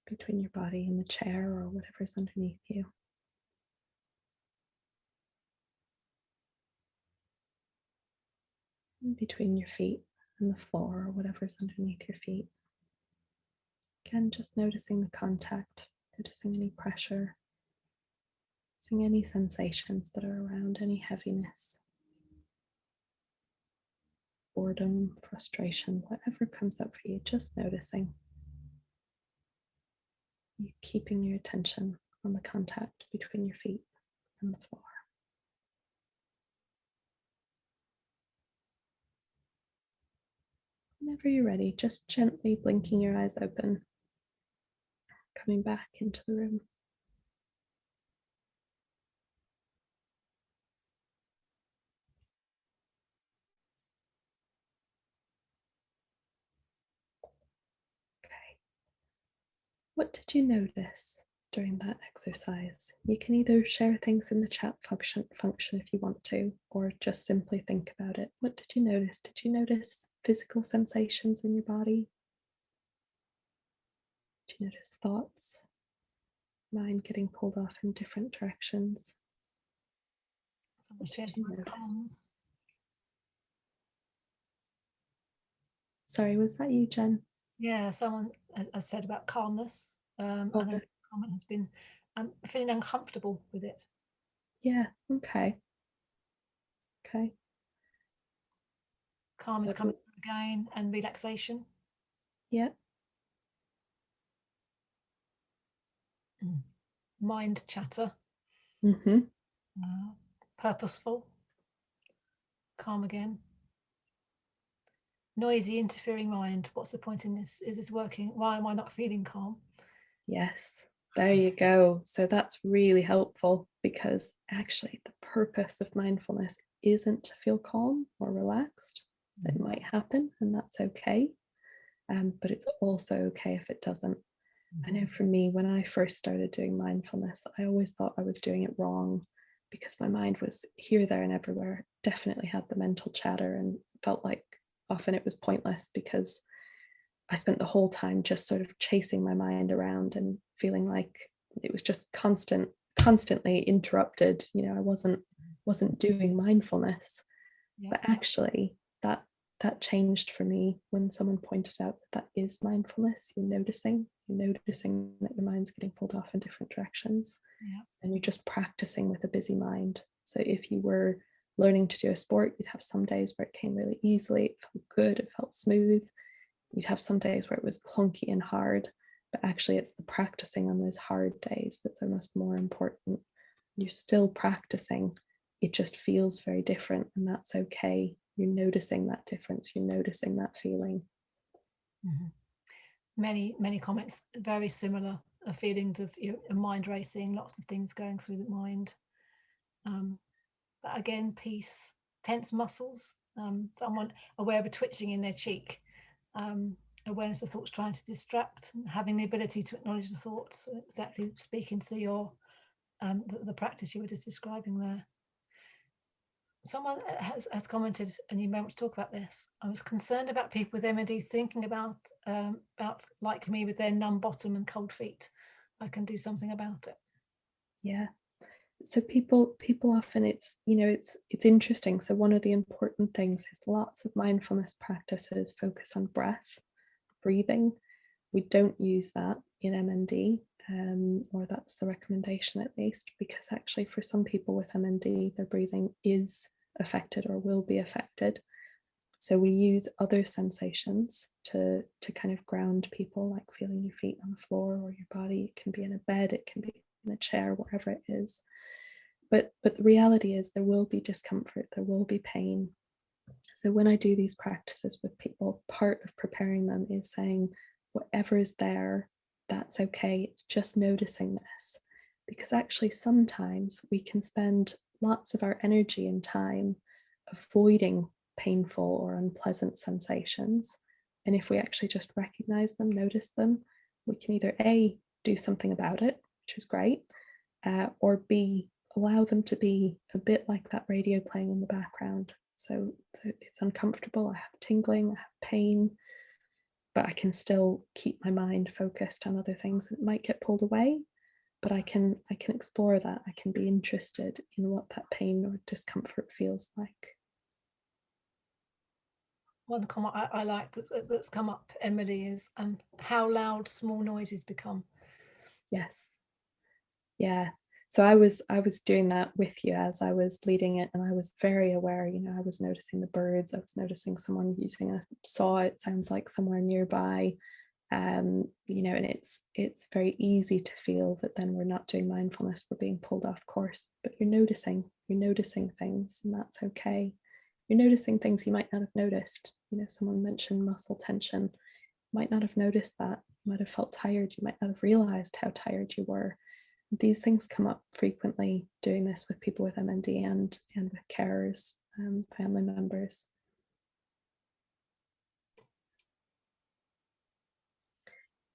between your body and the chair or whatever's underneath you. And between your feet and the floor or whatever's underneath your feet. Again, just noticing the contact, noticing any pressure, noticing any sensations that are around, any heaviness, boredom, frustration, whatever comes up for you, just noticing. You keeping your attention on the contact between your feet and the floor. Whenever you're ready, just gently blinking your eyes open, coming back into the room. Okay. What did you notice during that exercise? You can either share things in the chat function if you want to, or just simply think about it. What did you notice? Did you notice physical sensations in your body? Did you notice thoughts? Mind getting pulled off in different directions? Someone shared about calmness. Sorry, was that you, Jen? Yeah, someone has said about calmness, and Okay. the comment has been feeling uncomfortable with it. Yeah, okay. Okay. Calm is coming through again, and relaxation. Yeah. Mind chatter. Mm-hmm. Purposeful. Calm again. Noisy, interfering mind. What's the point in this? Is this working? Why am I not feeling calm? Yes, there you go. So that's really helpful, because actually the purpose of mindfulness isn't to feel calm or relaxed. It might happen, and that's okay. But it's also okay if it doesn't. I know for me, when I first started doing mindfulness, I always thought I was doing it wrong because my mind was here, there, and everywhere. Definitely had the mental chatter and felt like often it was pointless because I spent the whole time just sort of chasing my mind around and feeling like it was just constantly interrupted. You know, I wasn't doing mindfulness. Yeah. But actually that changed for me when someone pointed out that is mindfulness. You're noticing that your mind's getting pulled off in different directions. Yeah. And you're just practicing with a busy mind. So if you were learning to do a sport, you'd have some days where it came really easily, it felt good, it felt smooth. You'd have some days where it was clunky and hard, but actually it's the practicing on those hard days that's almost more important. You're still practicing, it just feels very different, and that's okay. You're noticing that difference, you're noticing that feeling. Many comments very similar, feelings of mind racing, lots of things going through the mind. But again, peace, tense muscles, someone aware of a twitching in their cheek, awareness of thoughts trying to distract, and having the ability to acknowledge the thoughts, exactly speaking to your the practice you were just describing there. Someone has commented, and you may want to talk about this. I was concerned about people with MND thinking about like me with their numb bottom and cold feet. I can do something about it. Yeah. So people often, it's interesting. So one of the important things is lots of mindfulness practices focus on breath, breathing. We don't use that in MND. or that's the recommendation at least, because actually for some people with MND, their breathing is affected or will be affected. So we use other sensations to kind of ground people, like feeling your feet on the floor or your body. It can be in a bed, it can be in a chair, wherever it is. But the reality is there will be discomfort, there will be pain. So when I do these practices with people, part of preparing them is saying, whatever is there, that's okay. It's just noticing this. Because actually, sometimes we can spend lots of our energy and time avoiding painful or unpleasant sensations. And if we actually just recognize them, notice them, we can either A, do something about it, which is great, or B, allow them to be a bit like that radio playing in the background. So it's uncomfortable, I have tingling, I have pain, but I can still keep my mind focused on other things that might get pulled away. But I can explore that. I can be interested in what that pain or discomfort feels like. One comment I like that's come up, Emily, is how loud small noises become. Yes. Yeah. So I was doing that with you as I was leading it, and I was very aware, I was noticing the birds, I was noticing someone using a saw, it sounds like somewhere nearby. And it's very easy to feel that then we're not doing mindfulness, we're being pulled off course, but you're noticing things, and that's okay. You're noticing things you might not have noticed. Someone mentioned muscle tension, might not have noticed that, you might have felt tired, you might not have realized how tired you were. These things come up frequently doing this with people with MND and with carers, family members.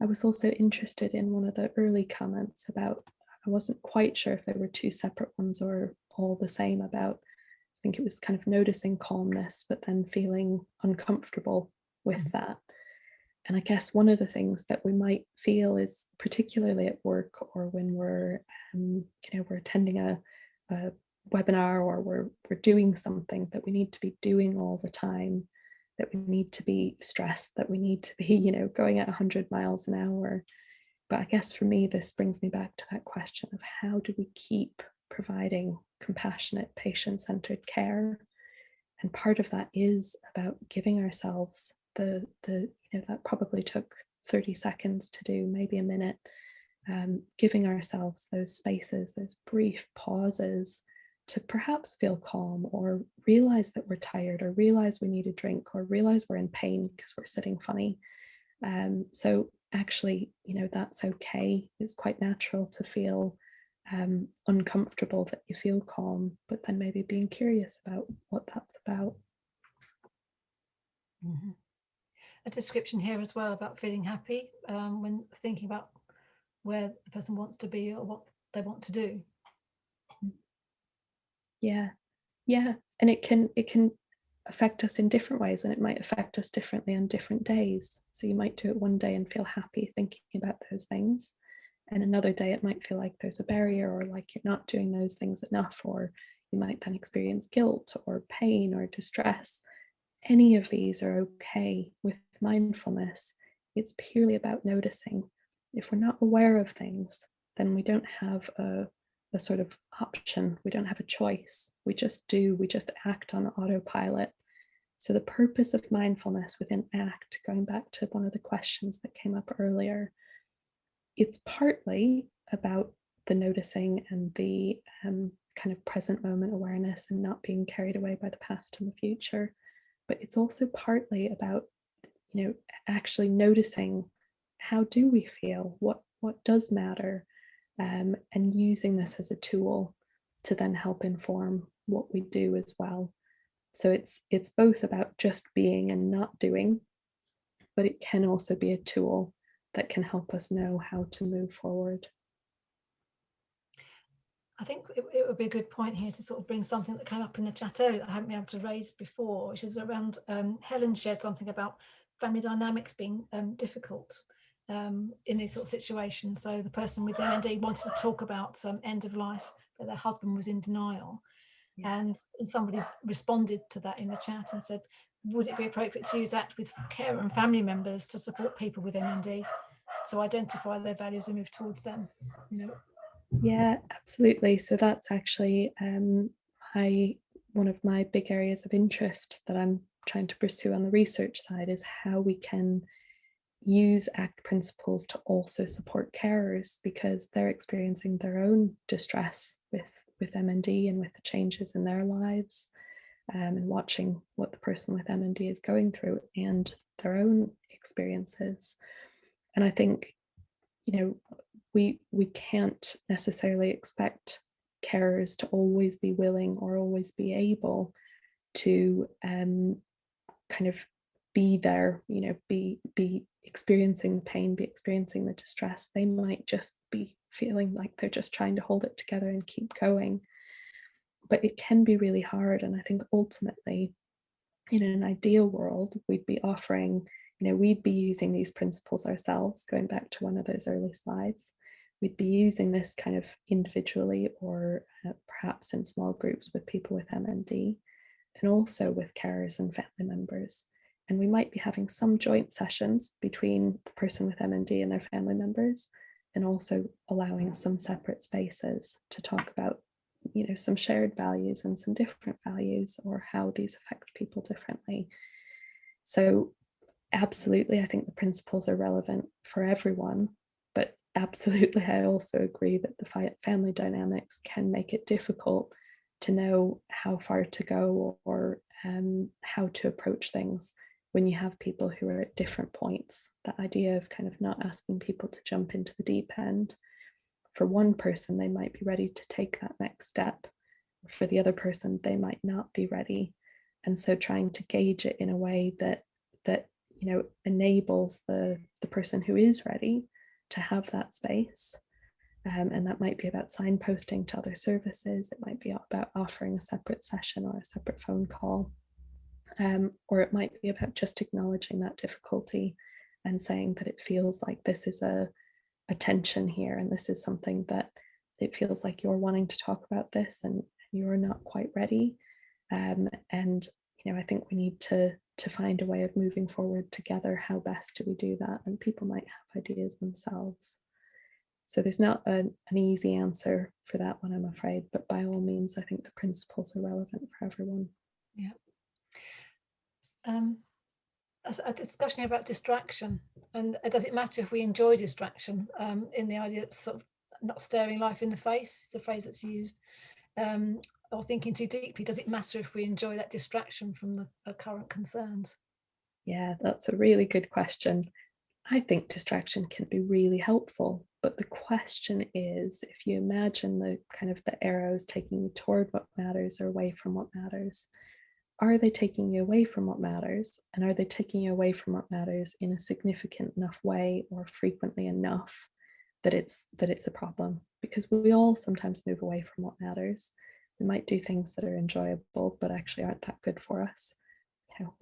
I was also interested in one of the early comments about, I wasn't quite sure if there were two separate ones or all the same, about, I think it was kind of noticing calmness, but then feeling uncomfortable with that. And I guess one of the things that we might feel is, particularly at work or when we're attending a webinar, or we're doing something that we need to be doing all the time, that we need to be stressed, that we need to be, going at 100 miles an hour. But I guess for me, this brings me back to that question of, how do we keep providing compassionate, patient-centered care? And part of that is about giving ourselves that probably took 30 seconds to do, maybe a minute, giving ourselves those spaces, those brief pauses to perhaps feel calm, or realize that we're tired, or realize we need a drink, or realize we're in pain because we're sitting funny. So actually, that's okay. It's quite natural to feel uncomfortable, that you feel calm, but then maybe being curious about what that's about. Mm-hmm. A description here as well about feeling happy when thinking about where the person wants to be or what they want to do. Yeah, and it can affect us in different ways, and it might affect us differently on different days. So you might do it one day and feel happy thinking about those things, and another day it might feel like there's a barrier, or like you're not doing those things enough, or you might then experience guilt or pain or distress. Any of these are okay with mindfulness. It's purely about noticing. If we're not aware of things, then we don't have a sort of option. We don't have a choice. We just do, we just act on autopilot. So the purpose of mindfulness within ACT, going back to one of the questions that came up earlier, it's partly about the noticing and the kind of present moment awareness, and not being carried away by the past and the future. But it's also partly about, actually noticing, how do we feel? What does matter? And using this as a tool to then help inform what we do as well. So it's both about just being and not doing, but it can also be a tool that can help us know how to move forward. I think it would be a good point here to sort of bring something that came up in the chat earlier that I haven't been able to raise before, which is around, Helen shared something about family dynamics being difficult in these sort of situations. So the person with MND wanted to talk about some end of life, but their husband was in denial. Yeah. And somebody's responded to that in the chat and said, would it be appropriate to use that with care and family members to support people with MND? to identify their values and move towards them, you know. Yeah, absolutely. So that's actually one of my big areas of interest that I'm trying to pursue on the research side, is how we can use ACT principles to also support carers, because they're experiencing their own distress with MND and with the changes in their lives, and watching what the person with MND is going through and their own experiences. And I think, you know, we can't necessarily expect carers to always be willing or always be able to kind of be there, you know, be experiencing the pain, be experiencing the distress. They might just be feeling like they're just trying to hold it together and keep going. But it can be really hard. And I think ultimately, in an ideal world, we'd be offering, you know, we'd be using these principles ourselves, going back to one of those early slides. We'd be using this kind of individually, or perhaps in small groups with people with MND, and also with carers and family members. And we might be having some joint sessions between the person with MND and their family members, and also allowing some separate spaces to talk about, you know, some shared values and some different values, or how these affect people differently. So absolutely, I think the principles are relevant for everyone, but absolutely, I also agree that the family dynamics can make it difficult to know how far to go, or how to approach things when you have people who are at different points. That idea of kind of not asking people to jump into the deep end. For one person, they might be ready to take that next step. For the other person, they might not be ready. And so trying to gauge it in a way that you know, enables the person who is ready to have that space. And that might be about signposting to other services. It might be about offering a separate session or a separate phone call. Or it might be about just acknowledging that difficulty and saying that it feels like this is a tension here, and this is something that it feels like you're wanting to talk about this, and you're not quite ready. And you know, I think we need to find a way of moving forward together. How best do we do that? And people might have ideas themselves. So there's not an easy answer for that one, I'm afraid, but by all means, I think the principles are relevant for everyone. Yeah. A discussion about distraction, and does it matter if we enjoy distraction, in the idea of sort of not staring life in the face, it's a phrase that's used, or thinking too deeply. Does it matter if we enjoy that distraction from the current concerns? Yeah, that's a really good question. I think distraction can be really helpful, but the question is, if you imagine the kind of the arrows taking you toward what matters or away from what matters, are they taking you away from what matters? And are they taking you away from what matters in a significant enough way, or frequently enough that it's a problem? Because we all sometimes move away from what matters. We might do things that are enjoyable, but actually aren't that good for us. You know,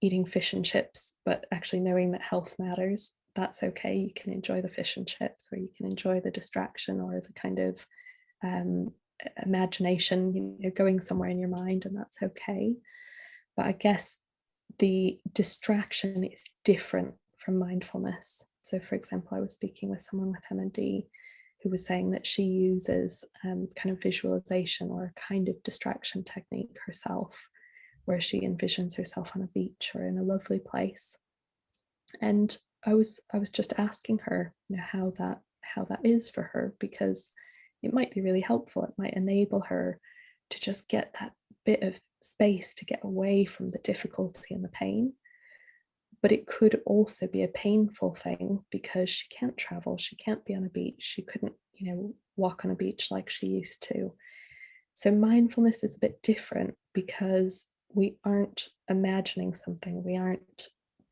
eating fish and chips, but actually knowing that health matters, that's okay. You can enjoy the fish and chips, or you can enjoy the distraction, or the kind of imagination, you know, going somewhere in your mind, and that's okay. But I guess the distraction is different from mindfulness. So, for example, I was speaking with someone with MND who was saying that she uses kind of visualization, or a kind of distraction technique herself, where she envisions herself on a beach or in a lovely place. And I was just asking her, you know, how that is for her, because it might be really helpful. It might enable her to just get that bit of space to get away from the difficulty and the pain. But it could also be a painful thing, because she can't travel, she can't be on a beach, she couldn't, you know, walk on a beach like she used to. So mindfulness is a bit different, because we aren't imagining something, we aren't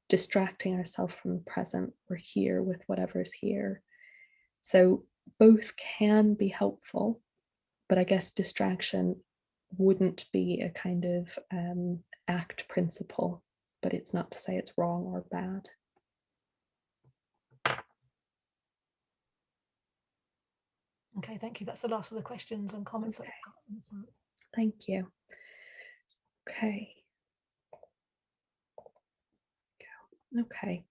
distracting ourselves from the present, we're here with whatever's here. So both can be helpful, but I guess distraction wouldn't be a kind of ACT principle, but it's not to say it's wrong or bad. Okay, thank you. That's the last of the questions and comments that we've got. Thank you. Okay. Okay.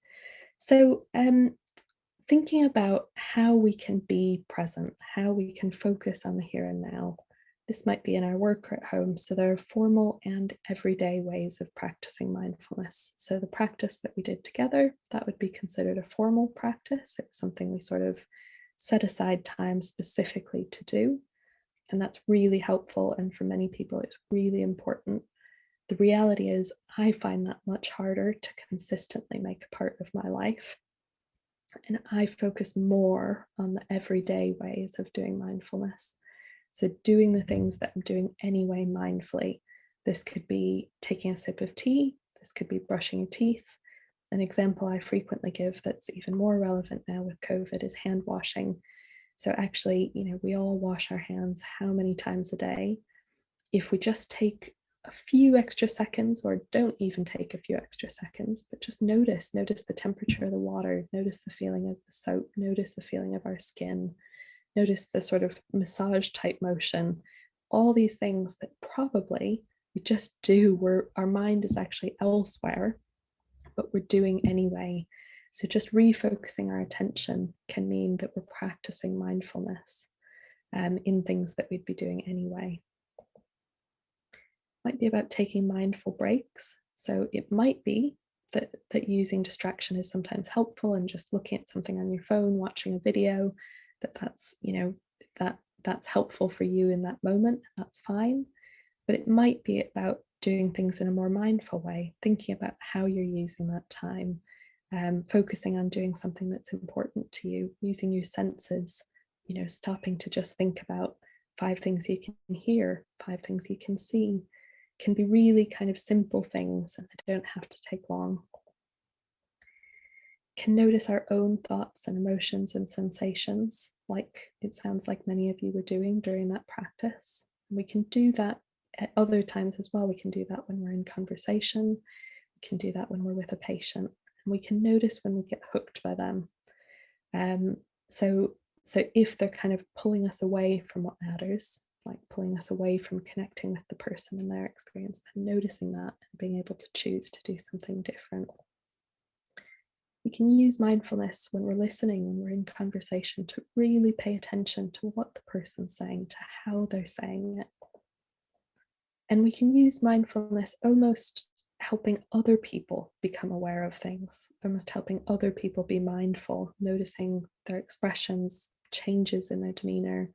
So thinking about how we can be present, how we can focus on the here and now. This might be in our work or at home. So there are formal and everyday ways of practicing mindfulness. So the practice that we did together, that would be considered a formal practice. It was something we sort of set aside time specifically to do. And that's really helpful. And for many people, it's really important. The reality is, I find that much harder to consistently make a part of my life. And I focus more on the everyday ways of doing mindfulness. So, doing the things that I'm doing anyway mindfully. This could be taking a sip of tea, this could be brushing your teeth. An example I frequently give that's even more relevant now with COVID is hand washing. So, actually, we all wash our hands how many times a day? If we just take a few extra seconds, or don't even take a few extra seconds, but just notice the temperature of the water, notice the feeling of the soap, notice the feeling of our skin, notice the sort of massage type motion, all these things that probably we just do where our mind is actually elsewhere, but we're doing anyway. So just refocusing our attention can mean that we're practicing mindfulness in things that we'd be doing anyway. Might be about taking mindful breaks. So it might be that using distraction is sometimes helpful, and just looking at something on your phone, watching a video, that's helpful for you in that moment. That's fine. But it might be about doing things in a more mindful way, thinking about how you're using that time, focusing on doing something that's important to you, using your senses, stopping to just think about 5 things you can hear, 5 things you can see, can be really kind of simple things, and they don't have to take long. Can notice our own thoughts and emotions and sensations, like it sounds like many of you were doing during that practice. We can do that at other times as well. We can do that when we're in conversation. We can do that when we're with a patient, and we can notice when we get hooked by them. Um, so, so if they're kind of pulling us away from what matters, like pulling us away from connecting with the person and their experience, and noticing that and being able to choose to do something different. We can use mindfulness when we're listening, when we're in conversation, to really pay attention to what the person's saying, to how they're saying it. And we can use mindfulness almost helping other people become aware of things, almost helping other people be mindful, noticing their expressions, changes in their demeanor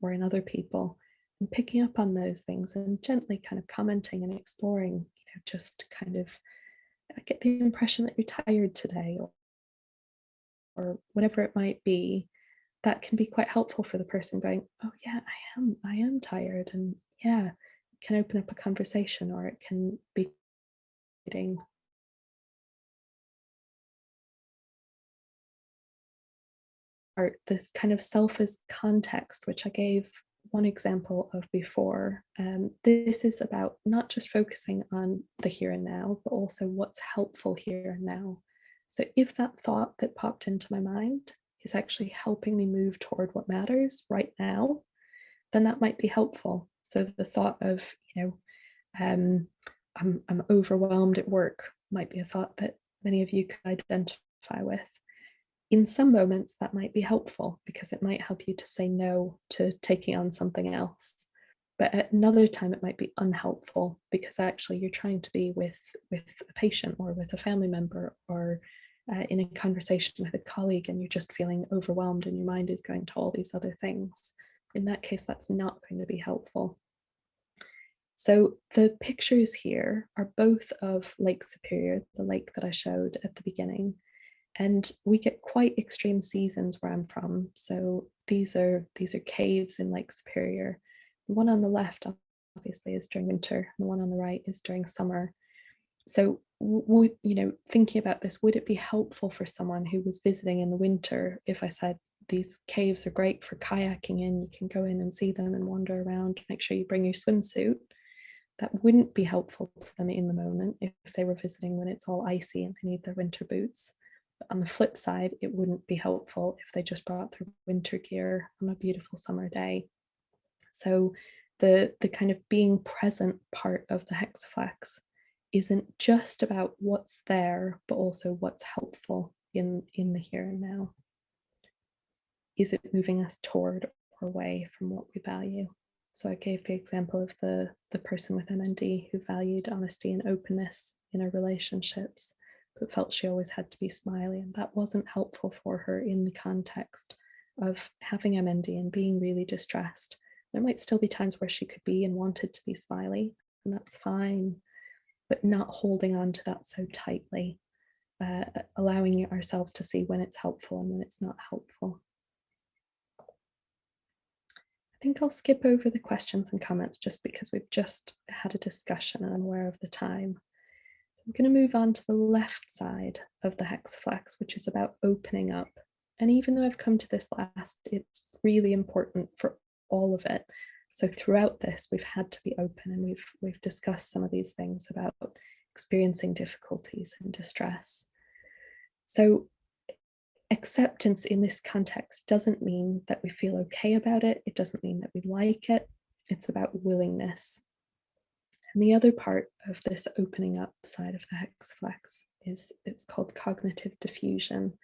or in other people, and picking up on those things and gently kind of commenting and exploring, just kind of, I get the impression that you're tired today, or whatever it might be. That can be quite helpful for the person going, oh yeah, I am tired. And yeah, it can open up a conversation, or it can be art, this kind of self as context, which I gave one example of before. This is about not just focusing on the here and now, but also what's helpful here and now. So if that thought that popped into my mind is actually helping me move toward what matters right now, then that might be helpful. So the thought of, um, I'm overwhelmed at work might be a thought that many of you could identify with. In some moments, that might be helpful because it might help you to say no to taking on something else. But at another time, it might be unhelpful because actually you're trying to be with a patient or with a family member, or in a conversation with a colleague, and you're just feeling overwhelmed and your mind is going to all these other things. In that case, that's not going to be helpful. So the pictures here are both of Lake Superior, the lake that I showed at the beginning. And we get quite extreme seasons where I'm from. So these are caves in Lake Superior. The one on the left obviously is during winter, and the one on the right is during summer. So thinking about this, would it be helpful for someone who was visiting in the winter if I said these caves are great for kayaking in, you can go in and see them and wander around, make sure you bring your swimsuit? That wouldn't be helpful to them in the moment if they were visiting when it's all icy and they need their winter boots. But on the flip side, it wouldn't be helpful if they just brought their winter gear on a beautiful summer day. So the kind of being present part of the hexaflex isn't just about what's there, but also what's helpful in the here and now. is it moving us toward or away from what we value? So I gave the example of the person with MND who valued honesty and openness in her relationships, but felt she always had to be smiley. And that wasn't helpful for her in the context of having MND and being really distressed. There might still be times where she could be and wanted to be smiley, and that's fine, but not holding on to that so tightly, allowing ourselves to see when it's helpful and when it's not helpful. I think I'll skip over the questions and comments just because we've just had a discussion and I'm aware of the time. So I'm going to move on to the left side of the hexaflex, which is about opening up. And even though I've come to this last, it's really important for all of it. So throughout this, we've had to be open, and we've discussed some of these things about experiencing difficulties and distress. So acceptance in this context doesn't mean that we feel okay about it. It doesn't mean that we like it. It's about willingness. And the other part of this opening up side of the hexaflex is it's called cognitive diffusion.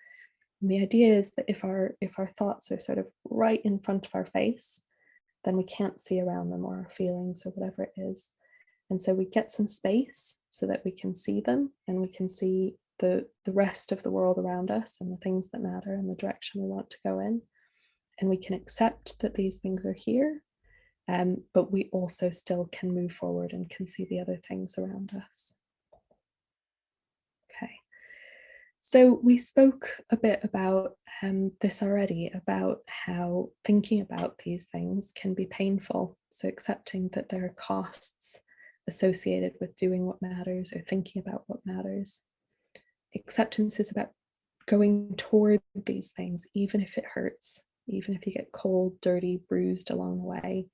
And the idea is that if our thoughts are sort of right in front of our face, then we can't see around them, or our feelings or whatever it is. And so we get some space so that we can see them, and we can see the rest of the world around us and the things that matter and the direction we want to go in. And we can accept that these things are here, but we also still can move forward and can see the other things around us. Okay. So we spoke a bit about this already, about how thinking about these things can be painful. So accepting that there are costs associated with doing what matters or thinking about what matters. Acceptance is about going toward these things, even if it hurts, even if you get cold, dirty, bruised along the way,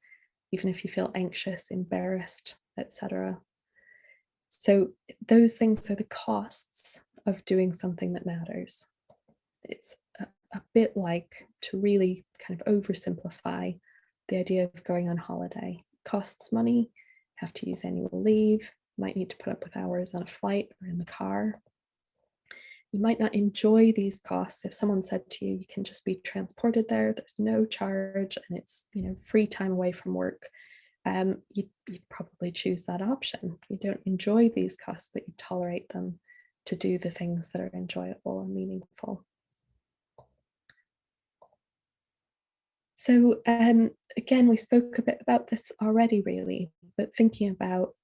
even if you feel anxious, embarrassed, etc. So those things are the costs of doing something that matters. It's a bit like, to really kind of oversimplify, the idea of going on holiday. It costs money, have to use annual leave, might need to put up with hours on a flight or in the car. You might not enjoy these costs. If someone said to you, you can just be transported there, there's no charge, and it's, you know, free time away from work, you'd probably choose that option. You don't enjoy these costs, but you tolerate them to do the things that are enjoyable and meaningful. So again, we spoke a bit about this already, really, but thinking about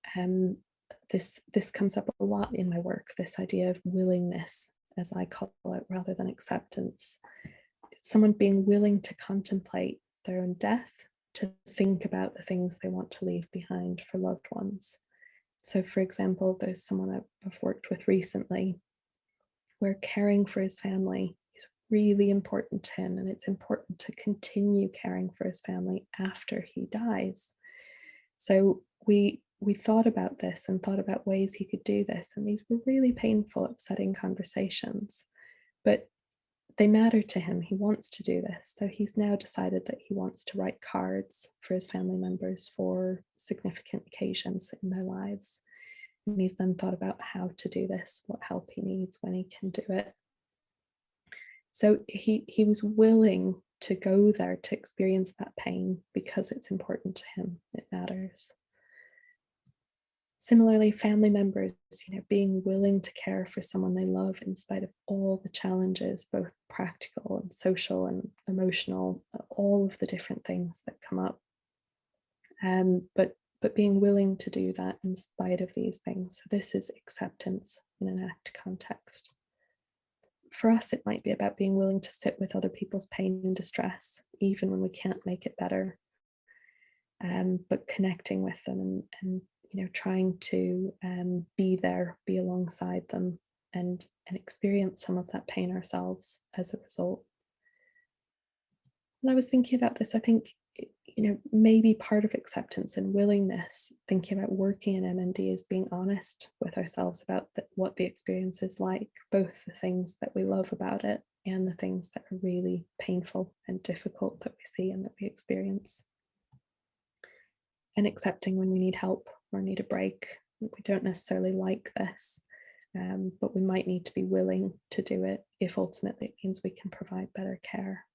this comes up a lot in my work, this idea of willingness, as I call it, rather than acceptance. Someone being willing to contemplate their own death, to think about the things they want to leave behind for loved ones. So for example, there's someone I've worked with recently where caring for his family is really important to him, and it's important to continue caring for his family after he dies. So we thought about this and thought about ways he could do this, and these were really painful, upsetting conversations, but they matter to him. He wants to do this. So he's now decided that he wants to write cards for his family members for significant occasions in their lives. And he's then thought about how to do this, what help he needs, when he can do it. So he was willing to go there to experience that pain because it's important to him. It matters. Similarly, family members, being willing to care for someone they love in spite of all the challenges, both practical and social and emotional, all of the different things that come up. But being willing to do that in spite of these things. So this is acceptance in an ACT context. For us, it might be about being willing to sit with other people's pain and distress, even when we can't make it better, but connecting with them and trying to be there, be alongside them, and experience some of that pain ourselves as a result. When I was thinking about this, I think, maybe part of acceptance and willingness, thinking about working in MND, is being honest with ourselves about what the experience is like, both the things that we love about it and the things that are really painful and difficult that we see and that we experience. And accepting when we need help or need a break. We don't necessarily like this, but we might need to be willing to do it if ultimately it means we can provide better care.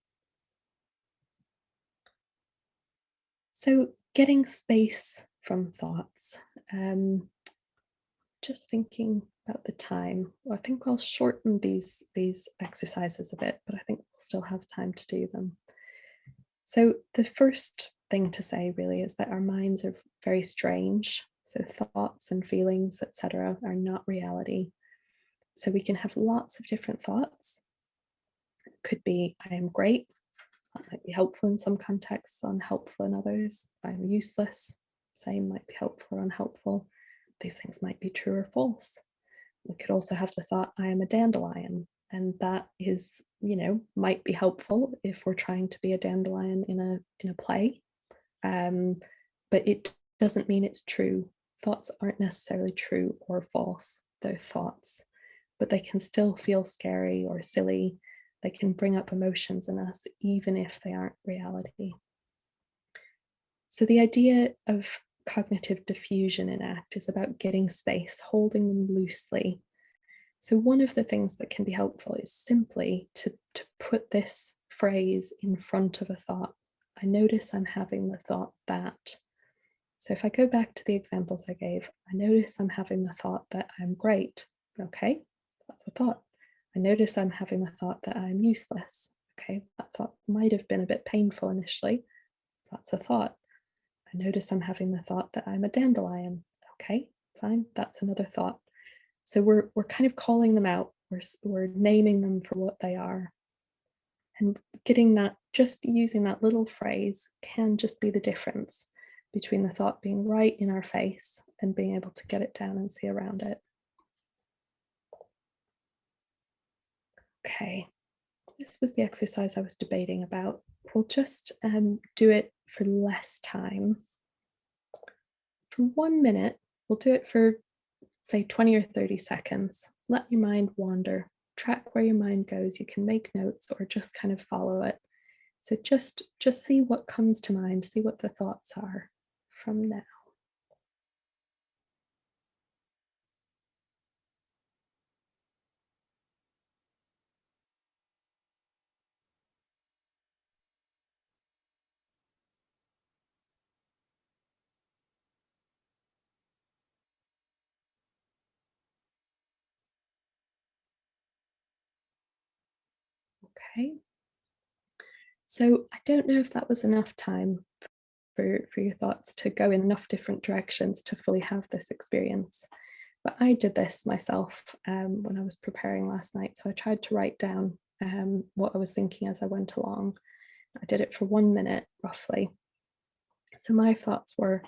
So getting space from thoughts. Just thinking about the time. I think I'll shorten these exercises a bit, but I think we'll still have time to do them. So the first thing to say really is that our minds are very strange. So thoughts and feelings, etc., are not reality. So we can have lots of different thoughts. It could be, I am great. That might be helpful in some contexts, unhelpful in others. I'm useless. Same might be helpful or unhelpful. These things might be true or false. We could also have the thought, I am a dandelion. And that is, might be helpful if we're trying to be a dandelion in a play. But it doesn't mean it's true. Thoughts aren't necessarily true or false. They're thoughts, but they can still feel scary or silly. They can bring up emotions in us, even if they aren't reality. So the idea of cognitive diffusion in ACT is about getting space, holding them loosely. So one of the things that can be helpful is simply to put this phrase in front of a thought. I notice I'm having the thought that. So if I go back to the examples I gave, I notice I'm having the thought that I'm great. Okay, that's a thought. I notice I'm having the thought that I'm useless. Okay, that thought might have been a bit painful initially. That's a thought. I notice I'm having the thought that I'm a dandelion. Okay, fine, that's another thought. So we're kind of calling them out. We're naming them for what they are. And getting that, just using that little phrase can just be the difference between the thought being right in our face and being able to get it down and see around it. Okay, this was the exercise I was debating about. We'll just do it for less time. For 1 minute, we'll do it for say 20 or 30 seconds. Let your mind wander, track where your mind goes. You can make notes or just kind of follow it. So just see what comes to mind, see what the thoughts are from now. Okay. So I don't know if that was enough time for your thoughts to go in enough different directions to fully have this experience. But I did this myself when I was preparing last night. So I tried to write down what I was thinking as I went along. I did it for 1 minute roughly. So my thoughts were,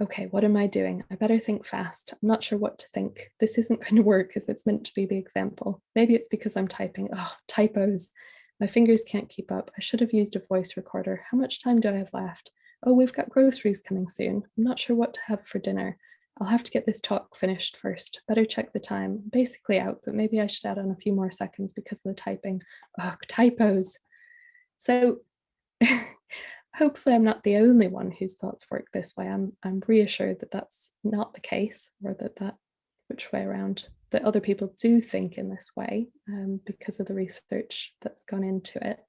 okay, what am I doing? I better think fast. I'm not sure what to think. This isn't going to work because it's meant to be the example. Maybe it's because I'm typing. Oh, typos. My fingers can't keep up. I should have used a voice recorder. How much time do I have left? Oh, we've got groceries coming soon. I'm not sure what to have for dinner. I'll have to get this talk finished first. Better check the time. Basically out, but maybe I should add on a few more seconds because of the typing. Oh, typos. So hopefully I'm not the only one whose thoughts work this way. I'm reassured that that's not the case, or that which way around, that other people do think in this way because of the research that's gone into it.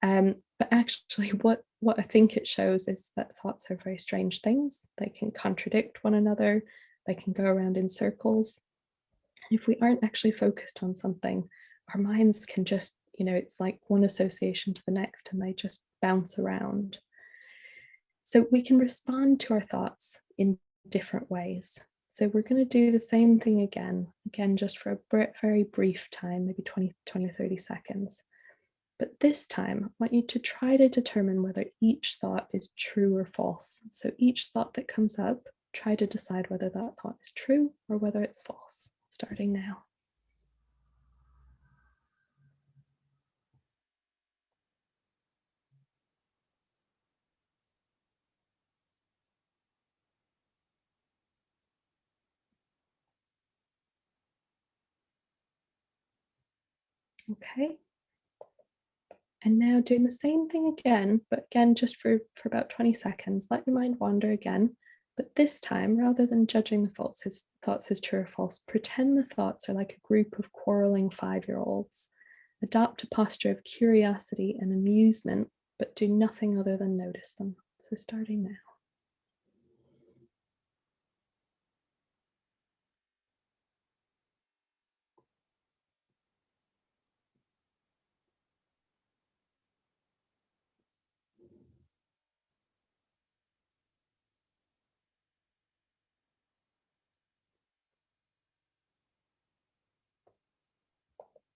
But actually what I think it shows is that thoughts are very strange things. They can contradict one another. They can go around in circles. And if we aren't actually focused on something, our minds can just, it's like one association to the next and they just bounce around. So we can respond to our thoughts in different ways. So we're going to do the same thing again just for a very brief time, maybe 20 or 30 seconds. But this time, I want you to try to determine whether each thought is true or false. So each thought that comes up, try to decide whether that thought is true or whether it's false, starting now. Okay. And now doing the same thing again, but again, just for about 20 seconds, let your mind wander again. But this time, rather than judging the thoughts as true or false, pretend the thoughts are like a group of quarreling 5-year-olds. Adopt a posture of curiosity and amusement, but do nothing other than notice them. So So starting now.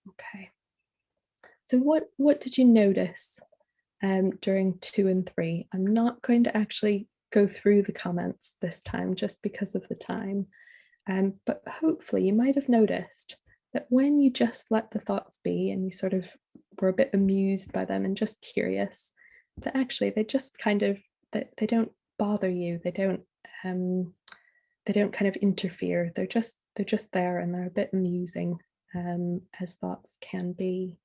Okay. So what did you notice during 2 and 3? I'm not going to actually go through the comments this time just because of the time. But hopefully you might have noticed that when you just let the thoughts be and you sort of were a bit amused by them and just curious, that actually they just kind of they don't bother you. They don't kind of interfere. They're just there and they're a bit amusing, as thoughts can be.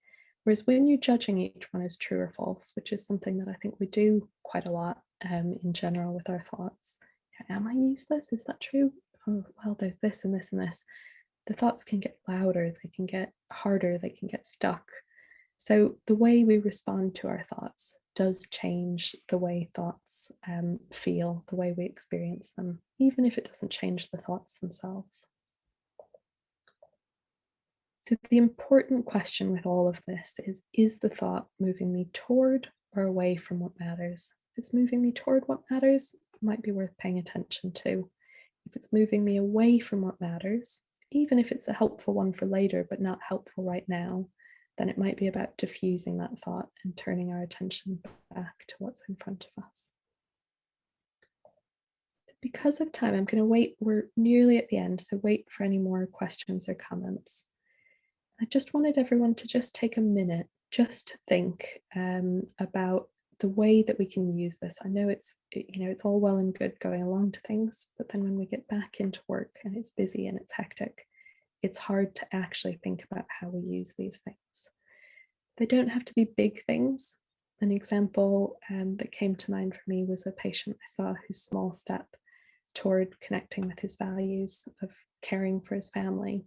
Whereas when you're judging each one as true or false, which is something that I think we do quite a lot in general with our thoughts. Am I useless? Is that true? Oh, well, there's this and this and this. The thoughts can get louder, they can get harder, they can get stuck. So the way we respond to our thoughts does change the way thoughts feel, the way we experience them, even if it doesn't change the thoughts themselves. So the important question with all of this is the thought moving me toward or away from what matters? If it's moving me toward what matters, it might be worth paying attention to. If it's moving me away from what matters, even if it's a helpful one for later, but not helpful right now, then it might be about diffusing that thought and turning our attention back to what's in front of us. Because of time, I'm going to wait. We're nearly at the end, so wait for any more questions or comments. I just wanted everyone to just take a minute just to think about the way that we can use this. I know it's all well and good going along to things, but then when we get back into work and it's busy and it's hectic, it's hard to actually think about how we use these things. They don't have to be big things. An example that came to mind for me was a patient I saw whose small step toward connecting with his values of caring for his family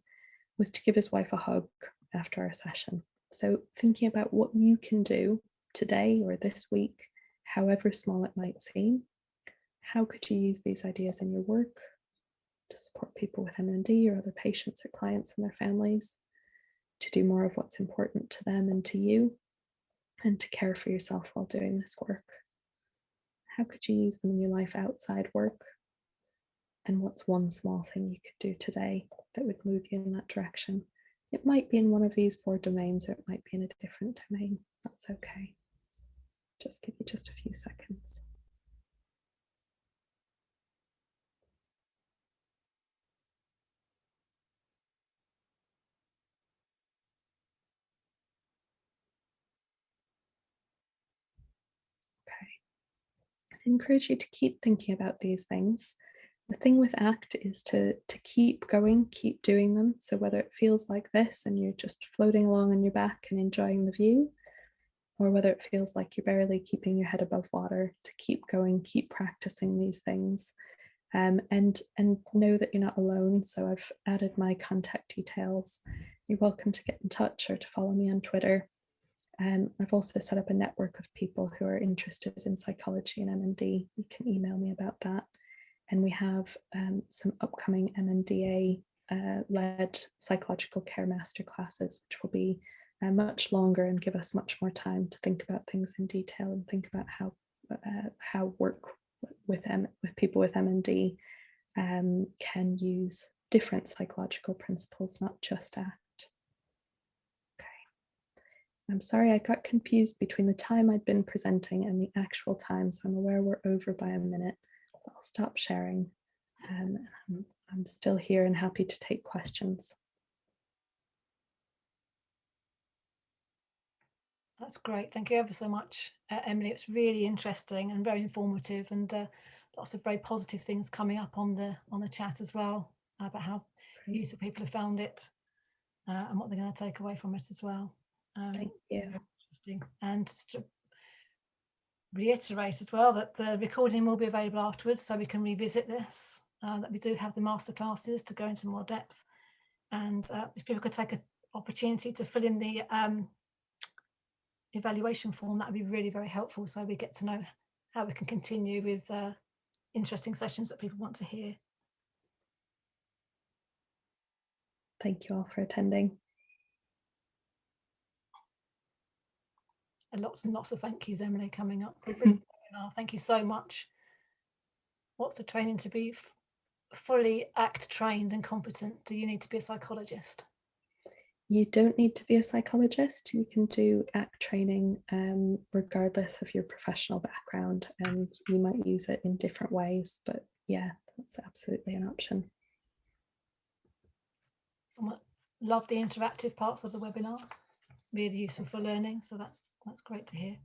was to give his wife a hug after our session. So thinking about what you can do today or this week, however small it might seem, how could you use these ideas in your work to support people with MND or other patients or clients and their families, to do more of what's important to them and to you, and to care for yourself while doing this work? How could you use them in your life outside work? And what's one small thing you could do today that would move you in that direction? It might be in one of these 4 domains, or it might be in a different domain. That's okay. Just give you just a few seconds. Okay. I encourage you to keep thinking about these things. The thing with ACT is to keep going, keep doing them. So whether it feels like this and you're just floating along on your back and enjoying the view, or whether it feels like you're barely keeping your head above water, to keep going, keep practicing these things. And know that you're not alone. So I've added my contact details. You're welcome to get in touch or to follow me on Twitter. I've also set up a network of people who are interested in psychology and MND. You can email me about that. And we have some upcoming MNDA led psychological care masterclasses, which will be much longer and give us much more time to think about things in detail and think about how work with people with MND can use different psychological principles, not just ACT. Okay. I'm sorry I got confused between the time I'd been presenting and the actual time, so I'm aware we're over by a minute. I'll stop sharing. I'm still here and happy to take questions. That's great. Thank you ever so much, Emily. It's really interesting and very informative, and lots of very positive things coming up on the chat as well about how useful people have found it and what they're going to take away from it as well. Thank you. Interesting. And just to reiterate as well that the recording will be available afterwards, so we can revisit this. That we do have the masterclasses to go into more depth, and if people could take an opportunity to fill in the evaluation form, that would be really very helpful, so we get to know how we can continue with interesting sessions that people want to hear. Thank you all for attending. And lots of thank yous, Emily, coming up. Mhm. Thank you so much. What's the training to be fully ACT trained and competent? Do you need to be a psychologist? You don't need to be a psychologist. You can do ACT training regardless of your professional background, and you might use it in different ways, but yeah, that's absolutely an option. Love the interactive parts of the webinar. Really useful for learning, so that's great to hear.